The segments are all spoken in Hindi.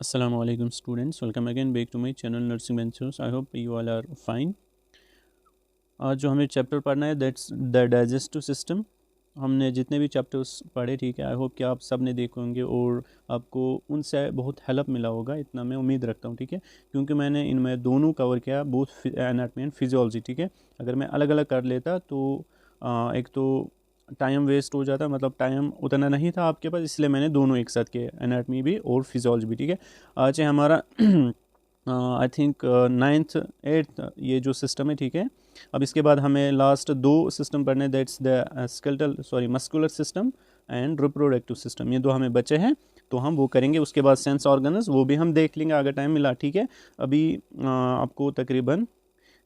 Assalamu alaikum students, welcome again back to my channel Nursing Ventures. I hope you all are fine. आज जो हमें चैप्टर पढ़ना है दैट्स द डाइजेस्टिव सिस्टम. हमने जितने भी चैप्टर्स पढ़े, ठीक है, आई होप कि आप सब ने देखे होंगे और आपको उनसे बहुत हेल्प मिला होगा, इतना मैं उम्मीद रखता हूँ, ठीक है, क्योंकि मैंने इनमें दोनों कवर किया, बोथ एनाटॉमी एंड फिजियोलॉजी, ठीक है. अगर मैं अलग अलग कर लेता तो एक तो टाइम वेस्ट हो जाता, मतलब टाइम उतना नहीं था आपके पास, इसलिए मैंने दोनों एक साथ किए, एनाटॉमी भी और फिजियोलॉजी भी, ठीक है. आज है हमारा आई थिंक 9th 8th ये जो सिस्टम है, ठीक है. अब इसके बाद हमें लास्ट दो सिस्टम पढ़ने, that's the skeletal muscular system and reproductive system. ये दो हमें बचे हैं, तो हम वो करेंगे. उसके बाद सेंस ऑर्गन्स, वो भी हम देख लेंगे अगर टाइम मिला, ठीक है. अभी आपको तकरीबन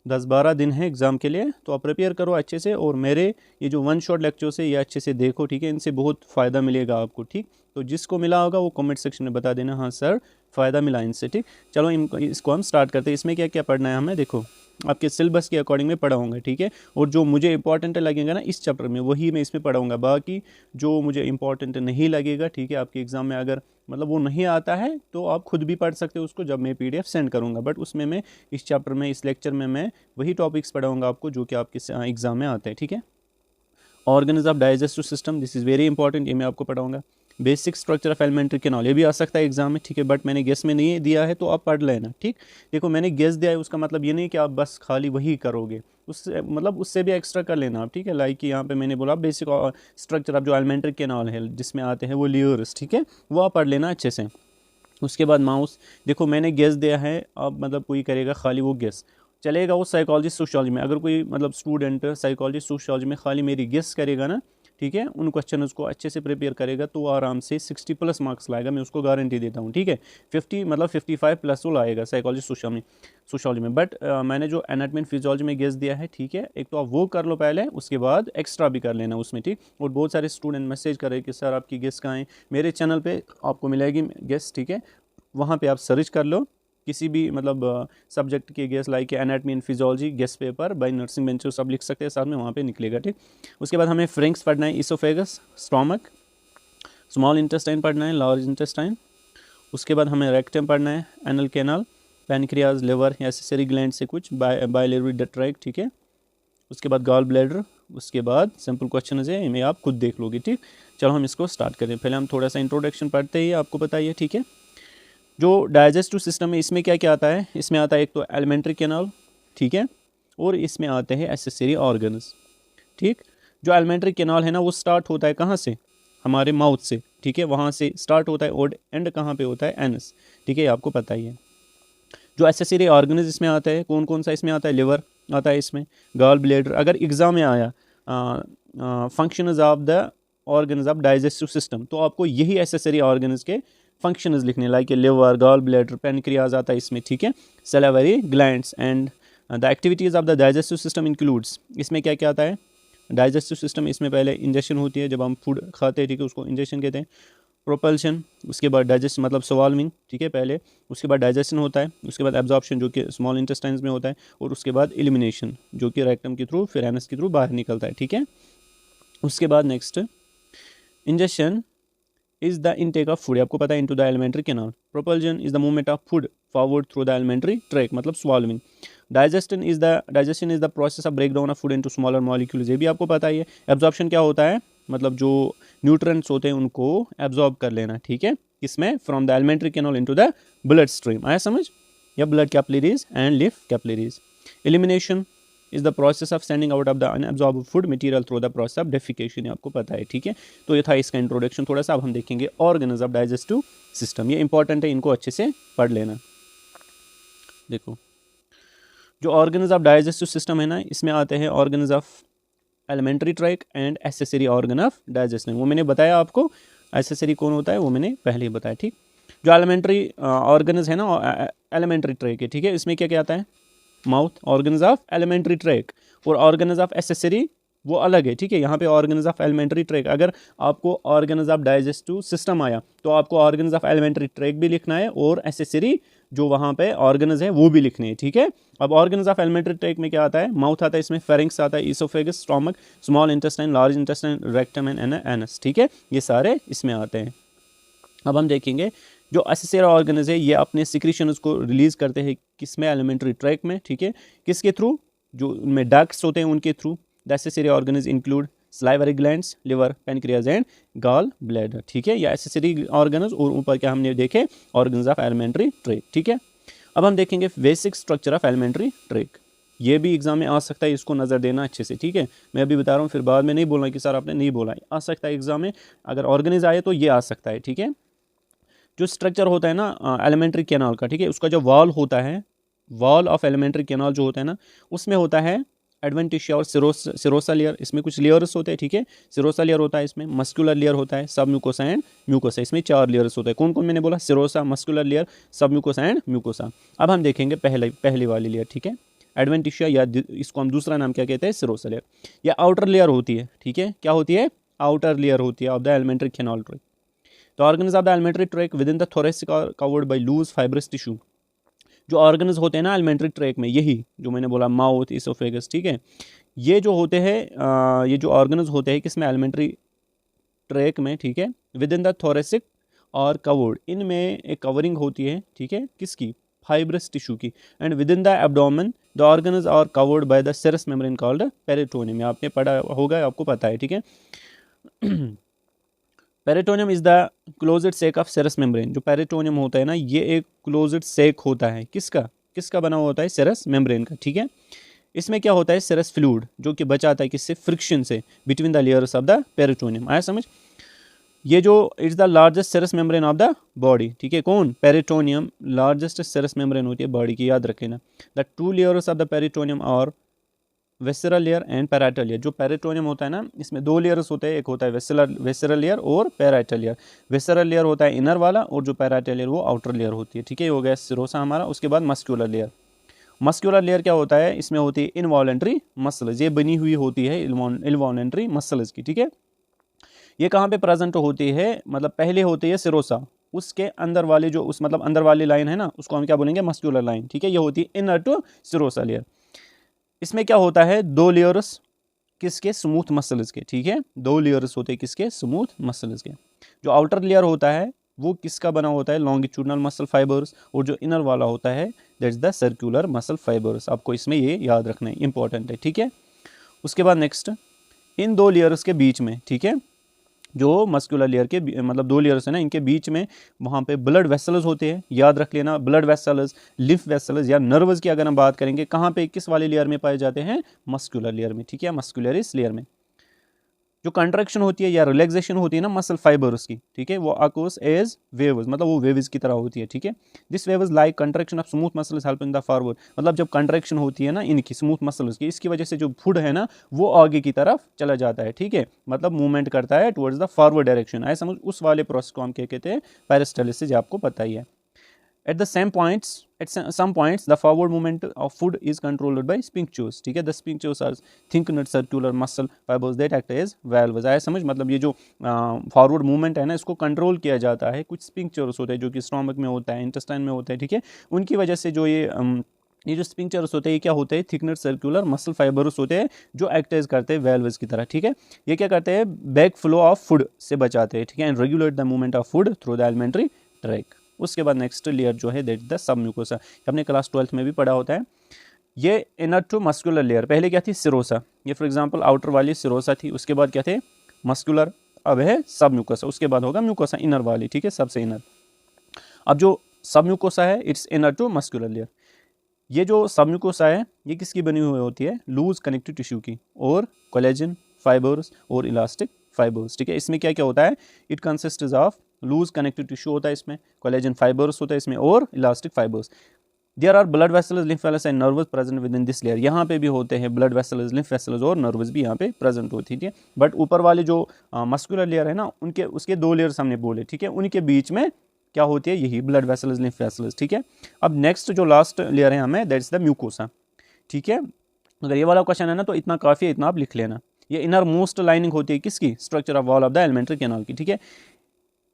10-12 दिन है एग्ज़ाम के लिए, तो आप प्रिपेयर करो अच्छे से, और मेरे ये जो वन शॉट लेक्चर्स है ये अच्छे से देखो, ठीक है. इनसे बहुत फ़ायदा मिलेगा आपको, ठीक. तो जिसको मिला होगा वो कमेंट सेक्शन में बता देना, हाँ सर फ़ायदा मिला इनसे, ठीक. चलो इसको हम स्टार्ट करते हैं. इसमें क्या क्या पढ़ना है हमें, देखो आपके सिलेबस के अकॉर्डिंग में पढ़ाऊँगा, ठीक है. और जो मुझे इंपॉर्टेंट लगेगा ना इस चैप्टर में, वही मैं इसमें पढ़ाऊँगा. बाकी जो मुझे इंपॉर्टेंट नहीं लगेगा, ठीक है, आपके एग्ज़ाम में अगर मतलब वो नहीं आता है तो आप खुद भी पढ़ सकते हो उसको, जब मैं PDF सेंड करूँगा. बट उसमें मैं इस चैप्टर में, इस लेक्चर में मैं वही टॉपिक्स पढ़ाऊँगा आपको जो कि आपके एग्ज़ाम में आते हैं, ठीक है. Organs of digestive system, this is very important, ये मैं आपको पढ़ाऊँगा. Basic structure of alimentary canal, ये भी आ सकता है एग्जाम में, ठीक है, बट मैंने गेस में नहीं दिया है तो आप पढ़ लेना, ठीक. देखो मैंने गेस दिया है, उसका मतलब ये नहीं कि आप बस खाली वही करोगे, उससे मतलब उससे भी एक्स्ट्रा कर लेना आप, ठीक है. लाइक यहाँ पे मैंने बोला बेसिक स्ट्रक्चर ऑफ जो एलिमेंट्री कैनाल है जिसमें आते हैं वो लीवर्स, ठीक है, वो आप पढ़ लेना अच्छे से. उसके बाद माउस, देखो मैंने गेस दिया है, अब मतलब कोई करेगा खाली वो गेस चलेगा. वो साइकोलॉजी सोशियोलॉजी में, अगर कोई मतलब स्टूडेंट साइकोलॉजी सोशियोलॉजी में खाली मेरी गेस करेगा ना, ठीक है, उन क्वेश्चन उसको अच्छे से प्रिपेयर करेगा तो आराम से 60+ मार्क्स लाएगा, मैं उसको गारंटी देता हूँ, ठीक है. 50 मतलब 55+ वो लाएगा साइकोलॉजी सोशियोलॉजी में. बट मैंने जो एनाटॉमी एंड फिजियोलॉजी में गेस दिया है, ठीक है, एक तो आप वो कर लो पहले, उसके बाद एक्स्ट्रा भी कर लेना उसमें, ठीक. और बहुत सारे स्टूडेंट मैसेज कर रहे हैं कि सर आपकी गेस कहाँ है. मेरे चैनल पे आपको मिलेगी गेस, ठीक है, वहाँ पे आप सर्च कर लो किसी भी मतलब सब्जेक्ट के guess, like anatomy and physiology guess paper by nursing ventures, सब लिख सकते हैं साथ में, वहाँ पे निकलेगा, ठीक. उसके बाद हमें फ्रिंक्स पढ़ना है, इसोफेगस, स्टोमक, स्मॉल इंटेस्टाइन पढ़ना है, लार्ज इंटेस्टाइन. उसके बाद हमें रेक्टम पढ़ना है, anal canal, pancreas, liver, accessory gland से कुछ, बायलियरी ट्रैक्ट, ठीक है. उसके बाद गॉल ब्लैडर. उसके बाद सिंपल क्वेश्चन है, इन्हें आप खुद देख लोगे, ठीक. चलो हम इसको स्टार्ट करें. पहले हम थोड़ा सा इंट्रोडक्शन पढ़ते ही आपको बताइए, ठीक है. जो डाइजेस्टिव सिस्टम है इसमें क्या क्या आता है, इसमें आता है एक तो एलिमेंट्री कैनाल, ठीक है, और इसमें आते हैं एसेसरी ऑर्गन्स, ठीक. जो एलिमेंट्री कैनाल है ना, वो स्टार्ट होता है कहाँ से, हमारे माउथ से, ठीक है, वहाँ से स्टार्ट होता है, और एंड कहाँ पे होता है, एनस, ठीक है, आपको पता ही है. जो एसेसरी ऑर्गन्स इसमें आता है, कौन कौन सा इसमें आता है, लिवर आता है इसमें, गॉल ब्लैडर. अगर एग्जाम में आया functions of the organs of digestive system, तो आपको यही एसेसरी ऑर्गन्स के फंक्शंस लिखने, like liver, gall bladder, pancreas आता है इसमें, ठीक है, salivary glands. And the activities of the digestive system includes, इसमें क्या क्या आता है, डाइजेस्टिव सिस्टम इसमें पहले इंजेक्शन होती है, जब हम फूड खाते हैं, ठीक है, उसको इंजेक्शन कहते हैं. प्रोपल्शन, उसके बाद डाइजेस्ट मतलब स्वॉल्विंग, ठीक है, पहले. उसके बाद डाइजेशन होता है, उसके बाद एब्जॉर्प्शन जो कि स्मॉल इंटेस्टाइन्स में होता है, और उसके बाद एलिमिनेशन जो कि रेक्टम के थ्रू, फिर एनस के थ्रू बाहर निकलता है, ठीक है. उसके बाद next injection is the intake of food, आपको पता है, into the alimentary canal. Propulsion is the movement of food forward through the alimentary tract, मतलब swallowing. Digestion is the process of break down of food into smaller molecules, ये भी आपको पता ही है. एब्जॉर्प्शन क्या होता है, मतलब जो न्यूट्रिएंट्स होते हैं उनको एब्जॉर्ब कर लेना, ठीक है, इसमें from the alimentary canal into the blood stream, आया समझ, या ब्लड कैपिलरीज एंड लिफ capillaries. Elimination is the process of sending out of the unabsorbed food material through the process of defecation, आपको पता है, ठीक है. तो ये था इसका इंट्रोडक्शन थोड़ा सा. अब हम देखेंगे ऑर्गन्स ऑफ डाइजेस्टिव सिस्टम, ये इंपॉर्टेंट है, इनको अच्छे से पढ़ लेना. देखो जो ऑर्गन्स ऑफ डाइजेस्टिव सिस्टम है ना, इसमें आते हैं organs of alimentary tract and accessory organ of digestion, वो मैंने बताया आपको. एसेसरी कौन होता है वो मैंने पहले ही बताया, ठीक. जो एलिमेंट्री ऑर्गन्स है ना, एलिमेंट्री ट्रैक है, ठीक है, इसमें क्या क्या आता है, mouth, organs of alimentary tract, और ऑर्गन्स ऑफ एसेसरी वो अलग है, ठीक है. यहाँ पे ऑर्गन्स ऑफ एलिमेंट्री ट्रैक, अगर आपको ऑर्गन्स ऑफ डाइजेस्टिव सिस्टम आया तो आपको ऑर्गन्स ऑफ एलिमेंट्री ट्रैक भी लिखना है, और एसेसरी जो वहाँ पे ऑर्गन्स है वो भी लिखने हैं, ठीक है. अब ऑर्गन्स ऑफ एलिमेंट्री ट्रैक में क्या आता है, माउथ आता है इसमें, फेरिंक्स आता है, oesophagus, stomach, small intestine, large intestine, rectum and anus, ठीक है, ये सारे इसमें आते हैं. अब हम देखेंगे जो एसेसियरी ऑर्गन्स है ये अपने सिक्रीशंस को रिलीज़ करते हैं किसमें, एलिमेंट्री ट्रैक में, ठीक है। किसके थ्रू, जो उनमें डक्ट्स होते हैं उनके थ्रू। The accessory organs include salivary glands, liver, pancreas and gall bladder, ठीक है। या एसेसियरी ऑर्गन्स, और ऊपर क्या हमने देखे, ऑर्गन्स ऑफ एलिमेंट्री ट्रैक, ठीक है। अब हम देखेंगे basic structure of alimentary tract. ये भी एग्जाम में आ सकता है, इसको नज़र देना अच्छे से, ठीक है। मैं अभी बता रहा हूँ, फिर बाद में नहीं बोलना कि सर आपने नहीं बोला, आ सकता है एग्जाम में, अगर ऑर्गेनाइज आए तो ये आ सकता है, ठीक है। जो स्ट्रक्चर होता है ना एलिमेंट्री कैनाल का, ठीक है, उसका जो वॉल होता है, वॉल ऑफ एलिमेंट्री कैनाल जो होता है ना, उसमें होता है एडवेंटिशिया और सिरोसा लेयर, इसमें कुछ लेयर्स होते हैं, ठीक है। सिरोसा लेयर होता है, इसमें मस्कुलर लेयर होता है, सब म्यूकोसा एंड म्यूकोसा, इसमें 4 लेयर्स होते हैं। कौन कौन मैंने बोला, सिरोसा, मस्कुलर लेयर, सब म्यूकोसा एंड म्यूकोसा। अब हम देखेंगे पहली वाली लेयर, ठीक है, एडवेंटिशिया, या इसको हम दूसरा नाम क्या कहते हैं, सिरोसा लेयर। या आउटर लेयर होती है, ठीक है, क्या होती है, आउटर लेयर होती है of the alimentary canal track. The organs of the alimentary tract within the thoracic are covered by loose fibrous tissue. जो ऑर्गन्स होते हैं ना एलिमेंट्री ट्रैक में, यही जो मैंने बोला, माउथ, इसोफेगस, ठीक है, ये जो होते हैं, ये जो ऑर्गन्स होते हैं किसमें, एलिमेंट्री ट्रैक में, ठीक है, विद इन द थोरेसिक और कवर्ड, इनमें एक कवरिंग होती है, ठीक है, किसकी, फाइब्रस टिश्यू की। And within the abdomen the organs are covered by the serous membrane called peritoneum. आपने पढ़ा होगा, आपको पता है, ठीक है। Peritoneum is the closed sac of serous membrane. जो पेरिटोनियम होता है ना, ये एक क्लोज्ड सेक होता है, किसका बना हुआ होता है, सेरस मेम्ब्रेन का, ठीक है। इसमें क्या होता है, सेरस फ्लूइड, जो कि बचाता है किससे, फ्रिक्शन से, between the layers of the peritoneum. आया समझ। ये जो it's the largest serous membrane of the body, ठीक है, कौन, पेरिटोनियम लार्जेस्ट सेरस मेम्ब्रेन होती है बॉडी की, याद रखना। The 2 layers of the peritoneum और वेसरल लेयर एंड पैराइटल लेयर। जो पेरिटोनियम होता है ना, इसमें 2 लेयर्स होते हैं, एक होता है वेसरल लेयर और पैराइटल लेयर। वेसरल लेयर होता है इनर वाला, और जो पैराइटल लेयर वो आउटर लेयर होती है, ठीक है। ये हो गया सिरोसा हमारा। उसके बाद मस्कुलर लेयर। मस्कुलर लेयर क्या होता है, इसमें होती है इनवॉलेंट्री मसल्स, ये बनी हुई होती है इनवॉलेंट्री मसल्स की, ठीक है। ये कहाँ पे प्रेजेंट होती है, मतलब पहले होती है सिरोसा, उसके अंदर वाले जो उस मतलब अंदर वाली लाइन है ना, उसको हम क्या बोलेंगे, मस्कुलर लाइन, ठीक है। ये होती है इनर टू सिरोसा लेयर। इसमें क्या होता है, 2 लेयर्स किसके, स्मूथ मसल्स के, ठीक है। 2 लेयर्स होते हैं किसके, स्मूथ मसल्स के। जो आउटर लेयर होता है वो किसका बना होता है, लॉन्गिट्यूडनल मसल फाइबर्स, और जो इनर वाला होता है that's the circular muscle fibres. आपको इसमें ये याद रखना है, इंपॉर्टेंट है, ठीक है। उसके बाद नेक्स्ट, इन 2 लेयर्स के बीच में, ठीक है, जो मस्कुलर लेयर के मतलब 2 लेयर्स है ना, इनके बीच में वहाँ पे ब्लड वेसल्स होते हैं, याद रख लेना। ब्लड वेसल्स, लिम्फ वेसल्स या नर्व्स की अगर हम बात करेंगे, कहाँ पे, किस वाले लेयर में पाए जाते हैं, मस्कुलर लेयर में, ठीक है, मस्कुलरिस लेयर में। जो कंट्रैक्शन होती है या रिलैक्सेशन होती है ना मसल फाइबर्स की, ठीक है, वो अकोर्स एज वेव्स, मतलब वो वेव्स की तरह होती है, ठीक है। This waves like contraction of smooth muscles helping the forward. मतलब जब कंट्रैक्शन होती है ना इनकी स्मूथ मसल्स की, इसकी वजह से जो फूड है ना वो आगे की तरफ चला जाता है, ठीक है, मतलब मूवमेंट करता है टुवर्ड्स द फॉरवर्ड डायरेक्शन। ऐसा समझ, उस वाले प्रोसेस को हम क्या कहते हैं, पेरिस्टालिसिस, आपको पता ही है। At the same points, at some points, the forward movement of food is controlled by sphincters, ठीक है। The sphincters are thin circular muscle fibers that act as valves। आया समझ, मतलब ये जो फॉरवर्ड मूवमेंट है ना, इसको कंट्रोल किया जाता है, कुछ स्पिंक्चर्स होते हैं जो कि स्टोमक में होता है, इंटेस्टाइन में होता है, ठीक है। उनकी वजह से जो ये जो स्पिंक्चर्स होते हैं, ये क्या होते हैं, थिकनेस सर्कुलर मसल फाइबर्स होते हैं, जो एक्ट करते हैं वेल्व्स की तरह, ठीक है। ये क्या करते हैं, बैक फ्लो ऑफ फूड से बचाते हैं, ठीक है, and regulate the movement of food through the alimentary tract. उसके बाद नेक्स्ट लेयर जो है दैट द सब म्यूकोसा, हमने क्लास 12th में भी पढ़ा होता है। ये इनर टू मस्कुलर लेयर, पहले क्या थी, सिरोसा, ये फॉर एग्जांपल आउटर वाली सिरोसा थी, उसके बाद क्या थे, मस्कुलर, अब है सब म्यूकोसा, उसके बाद होगा म्यूकोसा इनर वाली, ठीक है, सबसे इनर। अब जो सब म्यूकोसा है it's inner to muscular layer. ये जो सब म्यूकोसा है ये किसकी बनी हुई होती है, लूज कनेक्टिव टिश्यू की, और कोलेजन फाइबर्स और इलास्टिक फाइबर्स, ठीक है। इसमें क्या क्या होता है, it consist of loose connective tissue होता है इसमें, कोलेजन फाइबर्स होता है इसमें, और elastic fibres. There are blood vessels, lymph vessels and nerves present within this layer. यहाँ पे भी होते हैं ब्लड वेसल्स, लिम्फ वेसल्स और नर्व्स भी यहाँ पे प्रेजेंट होती है, ठीक है। बट ऊपर वाले जो मस्कुलर लेयर है ना, उनके उसके 2 लेयर्स हमने बोले, ठीक है, उनके बीच में क्या होती है, यही ब्लड वेसल्स, लिम्फ वेसल्स, ठीक है। अब नेक्स्ट जो लास्ट लेयर है हमें दैट्स द म्यूकोसा, ठीक है। अगर ये वाला क्वेश्चन है ना तो इतना काफ़ी है, इतना आप लिख लेना। ये इनर मोस्ट लाइनिंग होती है किसकी, structure of wall of the alimentary canal की, ठीक है।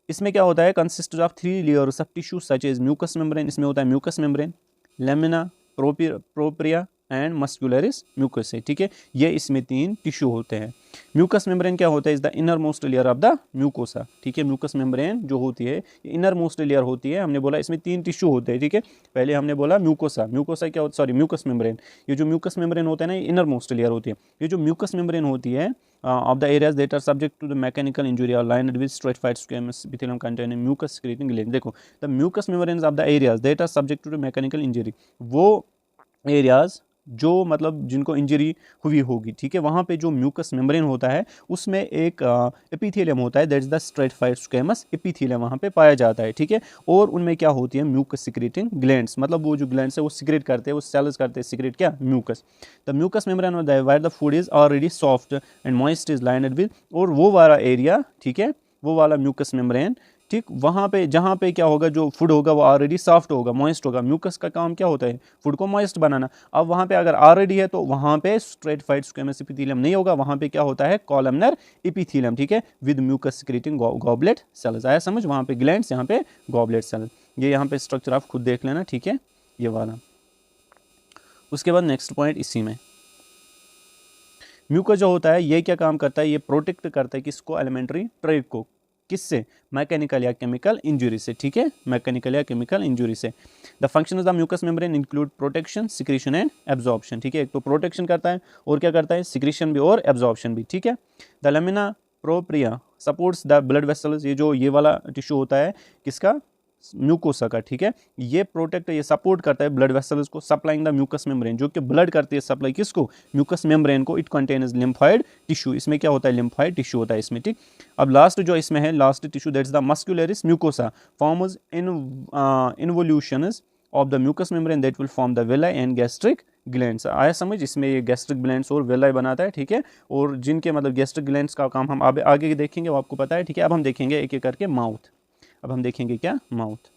इसमें क्या होता है, consist of 3 layers of tissue such as mucous membrane, इसमें होता है mucous membrane, lamina propria and muscularis mucus है, ठीक है। ये इसमें 3 टिश्यू होते हैं। म्यूकस मेम्ब्रेन क्या होता है, is the inner most layer of the mucosa, ठीक है। म्यूकस मेम्ब्रेन जो होती है ये इनर मोस्ट लेयर होती है। हमने बोला इसमें 3 टिश्यू होते हैं, ठीक है। पहले हमने बोला म्यूकोसा, म्यूकोसा क्या होता है, सॉरी म्यूकस मेम्ब्रेन। ये जो म्यूकस मेम्ब्रेन होता है ना, ये इनर मोस्ट लेयर होती है। ये जो म्यूकस मेम्ब्रेन होती है of the areas that are subject to the mechanical injury are lined with stratified squamous epithelium containing mucus secreting glands। देखो, the mucous membranes of the areas that are subject to the mechanical injury, वो एरियाज जो मतलब जिनको इंजरी हुई होगी, ठीक है, वहाँ पे जो म्यूकस मेम्ब्रेन होता है उसमें एक एपिथेलियम होता है, that is the stratified squamous epithelium वहाँ पे पाया जाता है, ठीक है। और उनमें क्या होती है, म्यूकस सिक्रेटिंग ग्लैंड्स, मतलब वो जो ग्लैंड्स है वो सिक्रेट करते हैं, वो सेल्स करते हैं सिक्रेट क्या, mucus. The mucous membrane where the food is already soft and moist is lined with, और वो वाला एरिया, ठीक है, वो वाला म्यूकस मेम्ब्रेन, ठीक, वहाँ पे जहाँ पे क्या होगा, जो फूड होगा वो ऑलरेडी सॉफ्ट होगा, मॉइस्ट होगा। म्यूकस का काम क्या होता है, फूड को मॉइस्ट बनाना। अब वहाँ पे अगर ऑलरेडी है तो वहाँ पे स्ट्रेटिफाइड स्क्वेमस एपिथेलियम नहीं होगा, वहाँ पे क्या होता है, कॉलमनर एपिथेलियम, ठीक है, with mucus secreting goblet cells. आया समझ, वहाँ पे ग्लैंड्स, यहाँ पे गॉबलेट सेल। ये यहाँ पे स्ट्रक्चर आप खुद देख लेना, ठीक है, ये वाला। उसके बाद नेक्स्ट पॉइंट इसी में, म्यूकस जो होता है ये क्या काम करता है, ये प्रोटेक्ट करता है किसको, एलिमेंट्री ट्रैक्ट को, किससे, मैकेनिकल या केमिकल इंजरी से, ठीक है, मैकेनिकल या केमिकल इंजरी से। The function of the mucous membrane include protection, secretion and absorption, ठीक है। एक तो प्रोटेक्शन करता है और क्या करता है, सिक्रीशन भी और एब्जॉर्प्शन भी, ठीक है। The lamina propria supports the blood vessels, ये जो ये वाला टिश्यू होता है किसका, म्यूकोसा का, ठीक है। ये प्रोटेक्ट, ये सपोर्ट करता है ब्लड वेसल्स को, सप्लाइंग द म्यूकस मेम्ब्रेन, जो कि ब्लड करती है सप्लाई किसको, म्यूकस मेम्ब्रेन को। इट कंटेन्स लिम्फॉइड टिश्यू, इसमें क्या होता है, लिम्फॉइड टिश्यू होता है इसमें, ठीक। अब लास्ट जो इसमें है, last tissue that's the muscularis mucosa forms in involutions of the mucous membrane that will form the villi and gastric glands. आया समझ, इसमें ये गैस्ट्रिक ग्लैंड्स और विलाई बनाता है, ठीक है। और जिनके मतलब गैस्ट्रिक ग्लैंड्स का काम हम आगे देखेंगे, वो आपको पता है, ठीक है। अब हम देखेंगे एक एक करके माउथ। अब हम देखेंगे क्या, mouth.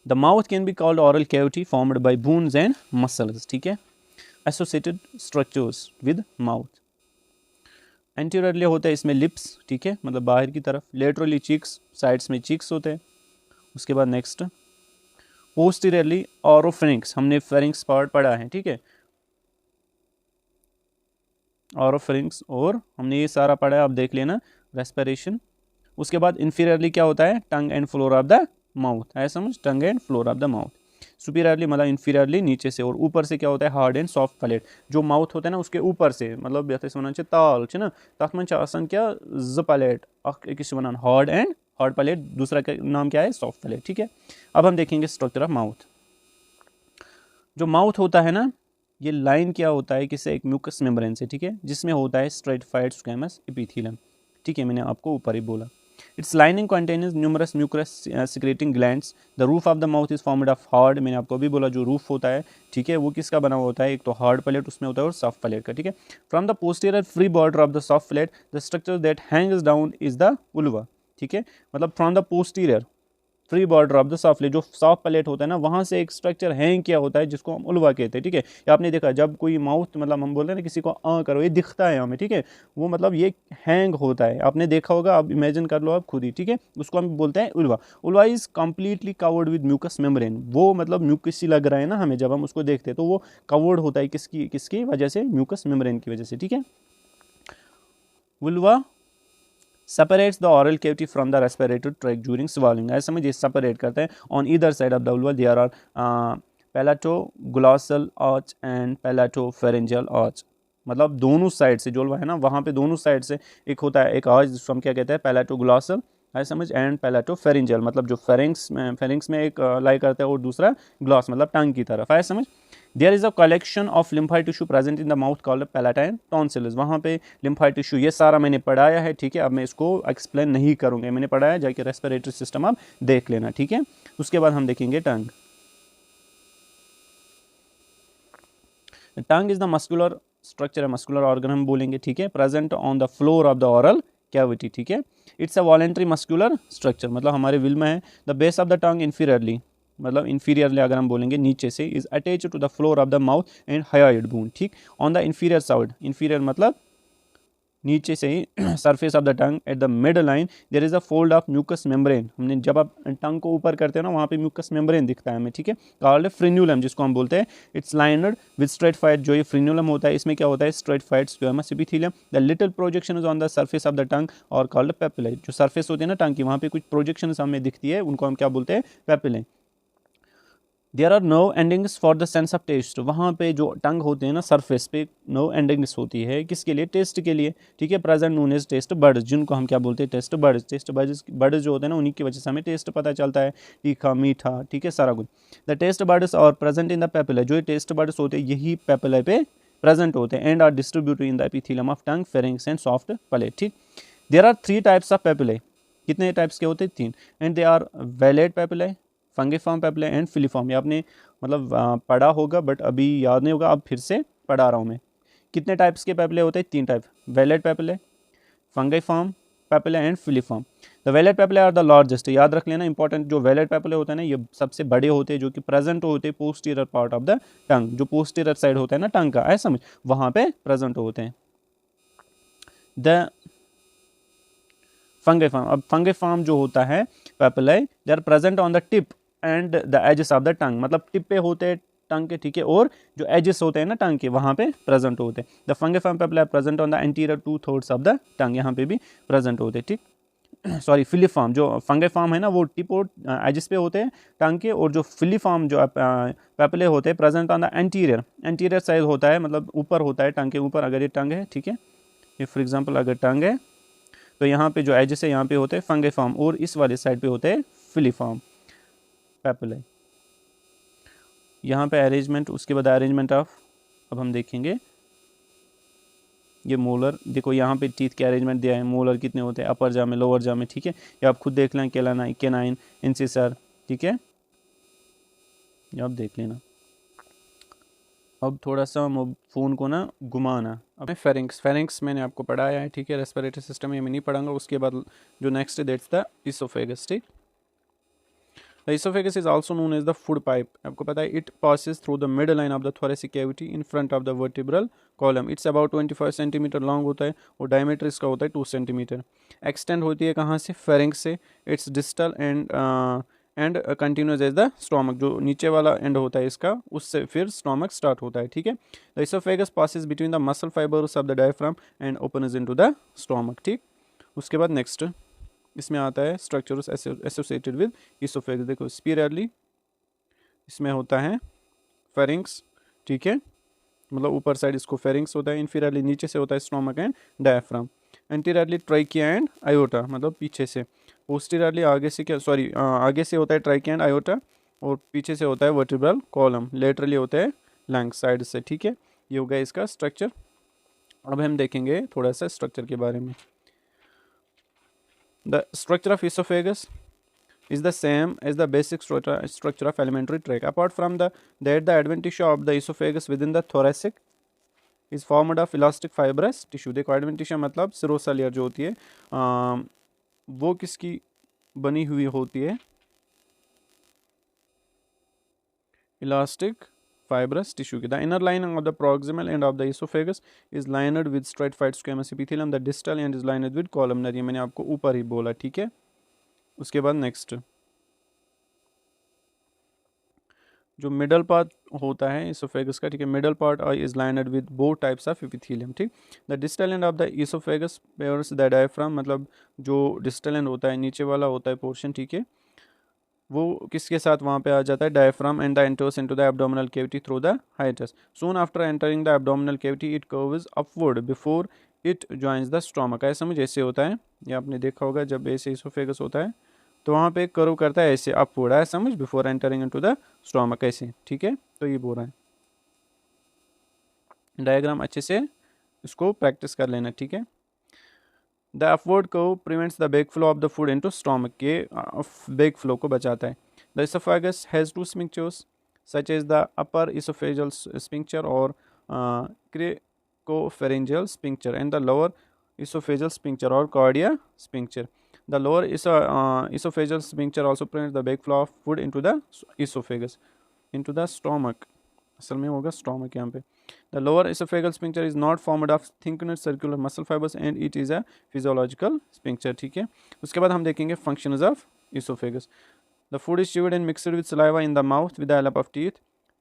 The mouth can be called oral cavity formed by bones and muscles, ठीक है, associated structures with mouth। Anteriorly होता है इसमें lips, ठीक है, मतलब बाहर की तरफ। Laterally cheeks, sides में cheeks होते हैं। उसके बाद next posteriorly oropharynx, हमने pharynx part पढ़ा है, ठीक है, oropharynx, और हमने ये सारा पढ़ा है, आप देख लेना, respiration। उसके बाद inferiorly क्या होता है, tongue and floor of the mouth, है समझ, tongue and floor of the mouth. Superiorly मतलब इंफीरियरली नीचे से, और ऊपर से क्या होता है, हार्ड एंड सॉफ्ट पैलेट। जो माउथ होता है ना उसके ऊपर से, मतलब यथास वन ताल ना, तथ मन क्या ज पैलेट, अकिस वन हार्ड पैलेट, दूसरा का नाम क्या है, सॉफ्ट पैलेट, ठीक है। अब हम देखेंगे स्ट्रक्चर ऑफ माउथ। जो माउथ होता है ना, ये लाइन क्या होता है, किससे, एक म्यूकस मेम्ब्रेन से, ठीक है, जिसमें होता है स्ट्रेटिफाइड स्क्वेमस एपिथेलियम, ठीक है, मैंने आपको ऊपर ही बोला। Its lining contains numerous mucus secreting glands. The roof of the mouth is formed of hard, मैंने आपको अभी बोला जो रूफ होता है, ठीक है, वो किसका बना हुआ होता है, एक तो हार्ड पैलेट उसमें होता है और सॉफ्ट पैलेट का, ठीक है। From the posterior free border of the soft palate, the structure that hangs down is the ulva, ठीक है, मतलब from the posterior free border of the soft plate, जो सॉफ्ट प्लेट होता है ना, वहाँ से एक स्ट्रक्चर हैंग किया होता है जिसको हम उल्वा कहते हैं, ठीक है। या आपने देखा जब कोई माउथ, मतलब हम बोलते हैं ना किसी को करो, ये दिखता है हमें, ठीक है, वो मतलब ये हैंग होता है, आपने देखा होगा, आप इमेजिन कर लो आप खुद ही, ठीक है, उसको हम बोलते हैं uvula. Uvula is completely covered with mucous membrane, वो मतलब म्यूकस ही लग रहा है ना हमें जब हम उसको देखते हैं, तो वो कवर्ड होता है किसकी वजह से, म्यूकस मेम्ब्रेन की वजह से, ठीक है। Uvula separates the oral cavity from the respiratory tract during swallowing, ऐसा समझिए, सेपरेट करते हैं। on either side of the vulva there are palatoglossal arch and palatopharyngeal arch, मतलब दोनों साइड से जो vulva है ना, वहाँ पे दोनों साइड से एक होता है, एक आर्च जिसको हम क्या कहते हैं, पैलाटोग्लॉसल, है समझ, एंड पैलाटोफेरिंजियल, मतलब जो फेरिंग्स में एक लाई करता है, और दूसरा ग्लॉस मतलब टंग की तरफ, है समझ। There is a collection of lymphoid tissue present in the mouth called palatine tonsils, वहाँ पे लिम्फाइड टिश्यू, ये सारा मैंने पढ़ाया है, ठीक है। अब मैं इसको एक्सप्लेन नहीं करूँगा, मैंने पढ़ाया, जाके रेस्पिरेटरी सिस्टम आप देख लेना, ठीक है। उसके बाद हम देखेंगे tongue. Tongue is the muscular structure है, मस्कुलर ऑर्गन हम बोलेंगे, ठीक है, present on the floor of the oral cavity, ठीक है। It's a voluntary muscular structure, मतलब हमारे विल में है। The base of the tongue inferiorly, मतलब इंफीरियरली अगर हम बोलेंगे नीचे से, is attach to the floor of the mouth and hyoid bone, ठीक। On the inferior side, inferior मतलब नीचे से ही surface of the tongue at the midline there is a fold of mucous membrane. हमने जब आप टंग को ऊपर करते हैं ना वहाँ पे म्यूकस मेम्ब्रेन दिखता है हमें, ठीक है, कॉल्ड फ्रिन्यूलम जिसको हम बोलते हैं। इट्स लाइनड विद स्ट्रेटिफाइड, जो ये फ्रिन्यूलम होता है इसमें क्या होता है, stratified squamous epithelium. The little projection is on the surface of the टंग और कॉल्ड पेपिलाe। जो सरफेस होती है ना टंग की, वहाँ पे कुछ प्रोजेक्शन हमें दिखती है, उनको हम क्या बोलते हैं, papillae. There are no endings for the sense of taste. वहाँ पे जो टंग होते हैं ना सरफेस पे नो एंडिंग्स होती है, किसके लिए, टेस्ट के लिए, ठीक है। Present known as taste buds, जिनको हम क्या बोलते हैं, टेस्ट बर्ड्स। टेस्ट बर्ड्स जो होते हैं ना उन्हीं की वजह से हमें टेस्ट पता चलता है, तीखा मीठा, ठीक है, सारा कुछ। The taste buds are present in the papilla, जो टेस्ट बर्ड्स होते हैं यही पेपिला पे प्रेजेंट होते हैं, and are distributed in the epithelium of tongue, pharynx and soft palate, ठीक। There are 3 types of papillae. कितने टाइप्स के होते हैं, 3। And they are vallate papillae, fungiform papillae and filiform. ये आपने मतलब पढ़ा होगा बट अभी याद नहीं होगा, अब फिर से पढ़ा रहा हूँ मैं। कितने टाइप्स के पेपिलाe होते हैं, 3 type, vallate papillae, fungiform papillae and filiform. The vallate papillae are the largest, याद रख लेना इंपॉर्टेंट। जो वेलेट पेपिलाe होते हैं ना ये सबसे बड़े होते हैं, जो कि प्रेजेंट होते हैं पोस्टीरियर पार्ट ऑफ द टंग, जो पोस्टीरियर साइड होता है ना टंग का, ऐसा समझ, वहाँ पे प्रेजेंट होते हैं। द फंगिफॉर्म, अब फंगिफॉर्म जो होता है papillae, they are present on the tip and the edges of the tongue, मतलब टिप पे होते हैं टंग के, ठीक है, और जो एजेस होते हैं ना टंग के वहाँ पे प्रेजेंट होते हैं। The fungiform papillae present on the anterior 2/3 of the tongue, यहाँ पे भी प्रेजेंट होते हैं, ठीक। सॉरी, फिलीफॉर्म, जो फंगिफॉर्म है ना वो टिप और एजेस पे होते हैं टंग के, और जो फिलीफॉर्म जो पेपिलाe होते हैं present on the anterior side होता है, मतलब ऊपर होता है टंग के ऊपर। अगर ये टंग है, ठीक है, ये फॉर एग्जाम्पल अगर टंग है तो यहाँ पे जो एजेस है यहाँ पे होते हैं फंगिफॉर्म, और इस वाले साइड पे होते हैं फिलीफॉर्म पेपिलाe। यहाँ पे अरेंजमेंट, उसके बाद अरेंजमेंट ऑफ, अब हम देखेंगे ये मोलर, देखो यहाँ पे टीथ के अरेंजमेंट दिया है, मोलर कितने होते हैं अपर जा में, लोअर जा में, ठीक है, ये आप खुद देख लें, केनाइन, इंसिसर, ठीक है, ये आप देख लेना। अब थोड़ा सा फ़ोन को ना घुमाना। अब फेरिंग्स मैंने आपको पढ़ाया है, ठीक है, रेस्पिरेटरी सिस्टम ये मैं नहीं पढ़ाऊंगा। उसके बाद जो नेक्स्ट दैट्स द इसोफेगस, ठीक। The oesophagus is also known as the food pipe. आपको पता है it passes through the midline of the thoracic cavity in front of the vertebral column. It's about 25 centimetre long होता है और डायमीटर इसका होता है 2 सेंटीमीटर। एक्सटेंड होती है कहाँ से, फेरिंग्स से। It's distal end continues as the stomach, जो नीचे वाला एंड होता है इसका, उससे फिर स्टोमक स्टार्ट होता है, ठीक है। The oesophagus passes between the muscle fibres of the diaphragm and opens into the stomach, ठीक। उसके बाद नेक्स्ट इसमें आता है स्ट्रक्चर्स एसोसिएटेड विद इसोफेगस। देखो स्पिरली इसमें होता है फेरिंग्स, ठीक है, मतलब ऊपर साइड इसको फेरिंग्स होता है। इन्फीरियरली नीचे से होता है stomach and diaphragm. Anteriorly trachea and aorta, मतलब पीछे से। पोस्टीरियरली आगे से क्या, सॉरी आगे से होता है ट्राइकिया एंड आयोटा, और पीछे से होता है वर्टिब्रल कॉलम। लेटरली होता है लंग्स साइड से, ठीक है। ये हो गया इसका स्ट्रक्चर। अब हम देखेंगे थोड़ा सा स्ट्रक्चर के बारे में। The structure of esophagus is the same as the basic structure of alimentary tract. Apart from that, the adventitia of the esophagus within the thoracic is formed of elastic fibrous tissue. देखो adventitia मतलब सिरोसा लेयर जो होती है वो किसकी बनी हुई होती है, elastic fibrous tissue की। The inner lining of the proximal end of the esophagus is lined with stratified squamous epithelium. The distal end is lined with columnar। ये मैंने आपको ऊपर ही बोला, ठीक है। उसके बाद नेक्स्ट जो मिडल पार्ट होता है इसोफेगस का, ठीक है, middle part is lined with both types of epithelium, ठीक। The distal end of the oesophagus pierces the diaphragm, मतलब जो डिस्टल एंड होता है नीचे वाला होता है पोर्शन, ठीक है, वो किसके साथ वहाँ पे आ जाता है, diaphragm and the enters into the abdominal cavity through the hiatus. Soon after entering the abdominal cavity it curves upward before it joins the stomach. ऐसा समझ, ऐसे होता है, ये आपने देखा होगा जब ऐसे इसोफेगस होता है तो वहाँ पे कर्व करता है ऐसे अपवर्ड, है समझ, before entering into the stomach, ऐसे, ठीक है। तो ये बोल रहा है, डायग्राम अच्छे से इसको प्रैक्टिस कर लेना, ठीक है। The upward curve prevents the back flow of the food into stomach, के बैक फ्लो को बचाता है। The oesophagus has 2 sphincters such as the upper oesophageal sphincter or cricopharyngeal sphincter and the lower esophageal sphincter or cardia sphincter. The lower esophageal sphincter also prevents the backflow of food into the esophagus, into the stomach. असल में होगा स्टोमक यहाँ पे। The lower oesophageal sphincter is not formed of thickness circular muscle fibres and it is a physiological sphincter, ठीक है। उसके बाद हम देखेंगे functions of oesophagus. The food is chewed and mixed with saliva in the mouth with the help of teeth,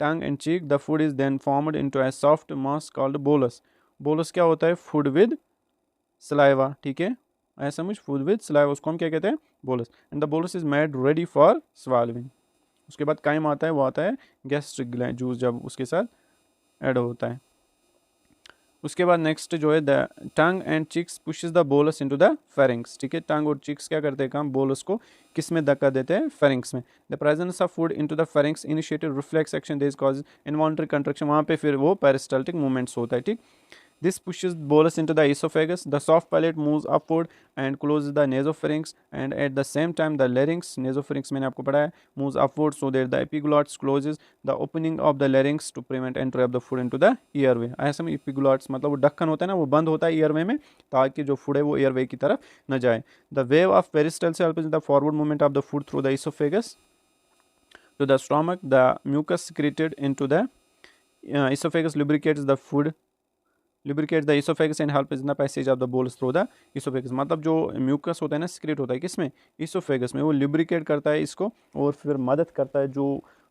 tongue and cheek. The food is then formed into a soft mass called bolus. Bolus क्या होता है? फूड विद सलाइवा, ठीक है, ऐसा समझ, फूड विद सलाइवा, उसको हम क्या कहते हैं? Bolus. And the bolus is made ready for swallowing. उसके बाद काइम आता है, वो आता है गैस्ट्रिक ग्लैंड जूस जब उसके साथ ऐड होता है। उसके बाद नेक्स्ट जो है the tongue and cheeks pushes the bolus into the pharynx, ठीक है। टंग और चिक्स क्या करते हैं काम? बोलस को किस में धक्का देते हैं? फेरिंग्स में। The presence of food into the pharynx initiated reflex action this causes involuntary contraction, वहाँ पे फिर वो पेरिस्टाल्टिक मूवमेंट्स होता है, ठीक। This pushes bolus into the esophagus. The soft palate moves upward and closes the nasopharynx, and at the same time the larynx, nasopharynx मैंने आपको पढ़ा है, moves upward so that the epiglottis closes the opening of the larynx to prevent entry of the food into the airway. ऐसा में epiglottis मतलब वो ढक्कन होता है ना, वो बंद होता है earway में ताकि जो food है वो airway की तरफ न जाए. The wave of peristalsis helps in the forward movement of the food through the esophagus to the stomach. The mucus secreted into the esophagus lubricates the food, lubricate the esophagus and help in the passage of the bolus through the esophagus. मतलब जो म्यूकस होता है ना, सिक्रेट होता है किसमें? इसोफेगस में, वो lubricate करता है इसको और फिर मदद करता है जो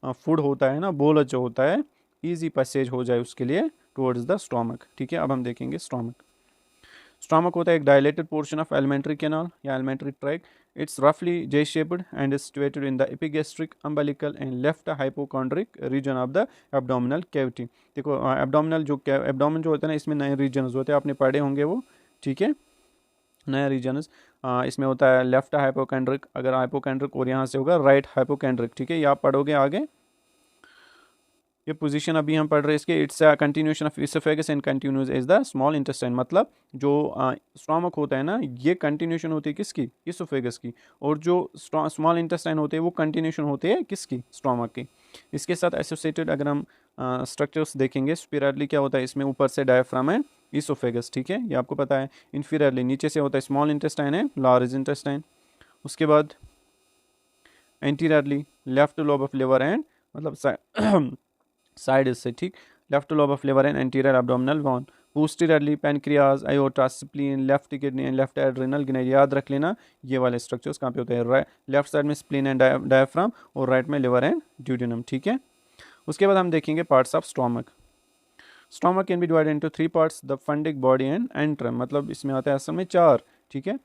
फूड होता है ना, बोलस जो होता है, इजी पैसेज हो जाए उसके लिए टुवर्ड्स द स्टोमक, ठीक है। अब हम देखेंगे स्टोमक। स्टोमक होता है एक dilated portion of alimentary canal या alimentary tract. It's roughly J-shaped and is situated in the epigastric, umbilical and left hypochondric region of the abdominal cavity. देखो एब्डोमिनल जो एब्डोमिन जो होता है ना, इसमें नए रीजन्स होते हैं, आपने पढ़े होंगे वो, ठीक है। नया रीजन्स इसमें होता है लेफ्ट हाइपोकेंड्रिक, अगर हाइपोकेंड्रिक, और यहाँ से होगा राइट हाइपोकेंड्रिक, ठीक है। ये आप पढ़ोगे आगे, ये पोजीशन अभी हम पढ़ रहे हैं इसके. It's a continuation of oesophagus and continues is the small intestine. मतलब जो स्टोमक होता है ना, ये कंटिन्यूएशन होती है किसकी? इसोफेगस की. और जो स्मॉल इंटेस्टाइन होते हैं वो कंटिन्यूएशन होते हैं किसकी? स्टोमक की. इसके साथ एसोसिएटेड अगर हम स्ट्रक्चर्स देखेंगे, स्पिरली क्या होता है इसमें? ऊपर से डायफ्राम है, इसोफेगस, ठीक है, ये आपको पता है. इन्फीरियरली नीचे से होता है स्मॉल इंटेस्टाइन है, लार्ज इंटेस्टाइन. उसके बाद anteriorly left lobe of liver and मतलब साइड से, ठीक, left lobe of liver and anterior abdominal wall. Posteriorly pancreas, iota, spleen, left kidney and left adrenal gland. याद रख लेना ये वाले स्ट्रक्चर्स कहाँ पे होते हैं? लेफ्ट साइड में स्प्लीन एंड डायफ्राम और राइट में लिवर एंड ड्यूडेनम, ठीक है. उसके बाद हम देखेंगे parts of stomach. Stomach can be divided into 3 parts, the fundic, body and antrum. मतलब इसमें आता है असल में 4, ठीक है.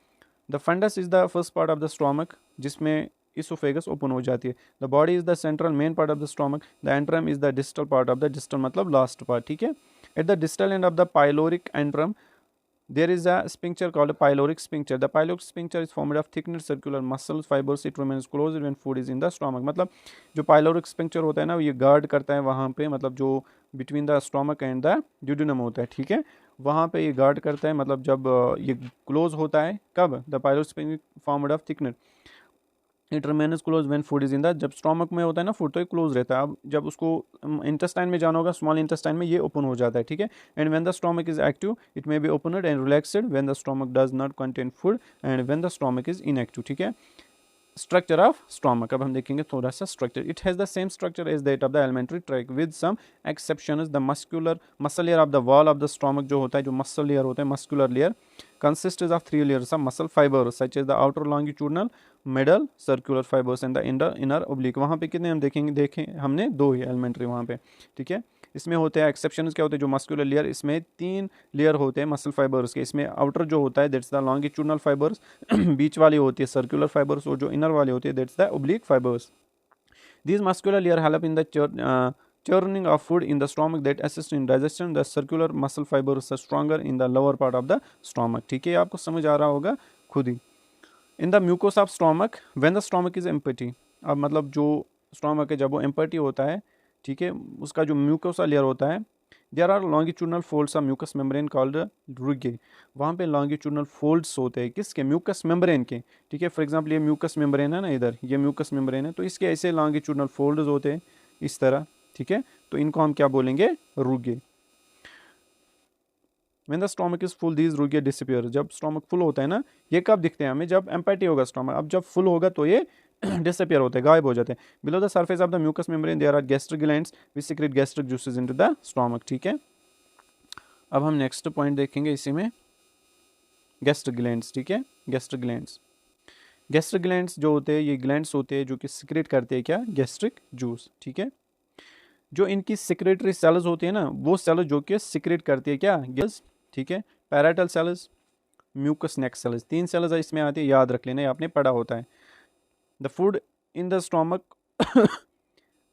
The fundus is the first part of the stomach जिसमें इसोफेगस ओपन हो जाती है. The body is the central main part of the stomach. The antrum is the distal part of the distal मतलब लास्ट पार्ट, ठीक है. At the distal end of the pyloric antrum there is a sphincter called a pyloric sphincter. The pyloric sphincter is formed of thickened circular muscle fibers. It remains closed when food is in the stomach. मतलब जो pyloric sphincter होता है ना, ये गार्ड करता है वहाँ पे, मतलब जो between the stomach and the duodenum होता है, ठीक है, वहाँ पे ये गार्ड करता है. मतलब जब ये क्लोज होता है, कब? The pyloric sphincter formed of thickened, it remains close when food is in the. जब स्टोमक में होता है ना फूड तो ये क्लोज रहता है. अब जब उसको इंटेस्टाइन में जाना होगा, स्मॉल इंटेस्टाइन में, ये ओपन हो जाता है, ठीक है. And when the stomach is active it may be opened and relaxed when the stomach does not contain food and when the stomach is inactive, ठीक है. स्ट्रक्चर ऑफ स्टोमक, अब हम देखेंगे थोड़ा सा structure. It has the same structure as that of the alimentary tract with some exceptions. The muscle layer of the wall of the stomach जो होता है, जो मसल लेयर होता है, muscular layer, consists of 3 layers of muscle fibers such as the outer longitudinal, middle circular fibers and the inner oblique. वहाँ पे कितने हम देखें हमने 2 ही एलिमेंट्री वहाँ पे, ठीक है. इसमें होते हैं एक्सेप्शंस क्या होते हैं? जो मस्कुलर लेयर, इसमें 3 लेयर होते हैं मसल फाइबर्स के. इसमें आउटर जो होता है दैट्स द लॉन्गिट्यूडनल फाइबर्स, बीच वाली होती है सर्कुलर फाइबर्स, और जो इनर वाली होती है that's the oblique fibres. These muscular layer help in the churning of food in the stomach that assist in digestion. The circular muscle fibers are stronger in the lower part of the stomach, ठीक है, आपको समझ आ रहा होगा खुद ही. In the mucosa of stomach when the stomach is empty, अब मतलब जो स्टोमक है जब वो एम्पटी होता है, ठीक है, उसका जो म्यूकोसा लेयर होता है, there are longitudinal folds of mucous membrane called rugae. वहाँ पे लॉन्गिट्यूडनल फोल्ड्स होते हैं किसके? म्यूकस मेम्ब्रेन के, ठीक है. फॉर एग्जांपल ये म्यूकस मेम्ब्रेन है ना, इधर ये म्यूकस मेम्ब्रेन है, तो इसके ऐसे लॉन्गिट्यूडनल फोल्ड्स होते हैं इस तरह, ठीक है. तो इनको हम क्या बोलेंगे? रुगे. When the stomach is full, these rugae disappear. जब स्टोमक फुल होता है ना, ये कब दिखते हैं हमें? जब एम्पटी होगा स्टोमक. अब जब फुल होगा तो ये डिसअपियर होते हैं, गायब हो जाते हैं। Below the surface of the mucous membrane there are gastric glands which secrete gastric juices into the stomach, ठीक है। अब हम नेक्स्ट पॉइंट देखेंगे इसी में, गैस्ट्रिक ग्लैंड्स, ठीक है। गैस्ट्रिक ग्लैंड्स, गैस्ट्रिक ग्लैंड्स जो होते हैं ये ग्लैंड्स होते हैं जो कि सिक्रेट करते हैं क्या, गैस्ट्रिक जूस, ठीक है। जो इनकी सिक्रेटरी सेल्स होती है ना, वो सेल्स जो कि सिक्रेट करती है क्या, गैस, ठीक है। पैराइटल सेल्स, म्यूकस नेक सेल्स, 3 सेल्स इसमें आती है, याद रख लेना, ये आपने पढ़ा होता है। The food in the stomach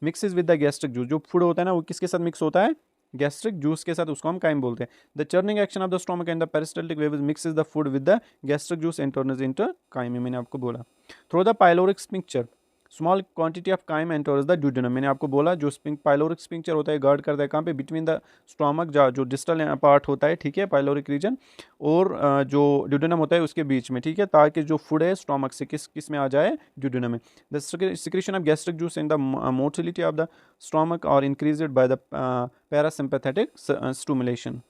mixes with the gastric juice, जो फूड होता है ना वो किसके साथ मिक्स होता है, गैस्ट्रिक जूस के साथ, उसको हम काइम बोलते हैं। The churning action of the stomach and the peristaltic waves mixes the food with the gastric juice and turns into chyme, मैंने आपको बोला। Through the pyloric sphincter small quantity of chyme enters the duodenum, मैंने आपको बोला जो पाइलोरिक स्फिंक्टर होता है गार्ड करता है कहाँ पे, बिटवीन द स्टोमक, जो डिस्टल पार्ट होता है, ठीक है, पाइलोरिक रीजन, और जो ड्यूडेनम होता है उसके बीच में, ठीक है, ताकि जो फूड है स्टोमक से किस में आ जाए, ड्यूडेनम में। The secretion of gastric juice in the motility of the stomach are increased by the parasympathetic stimulation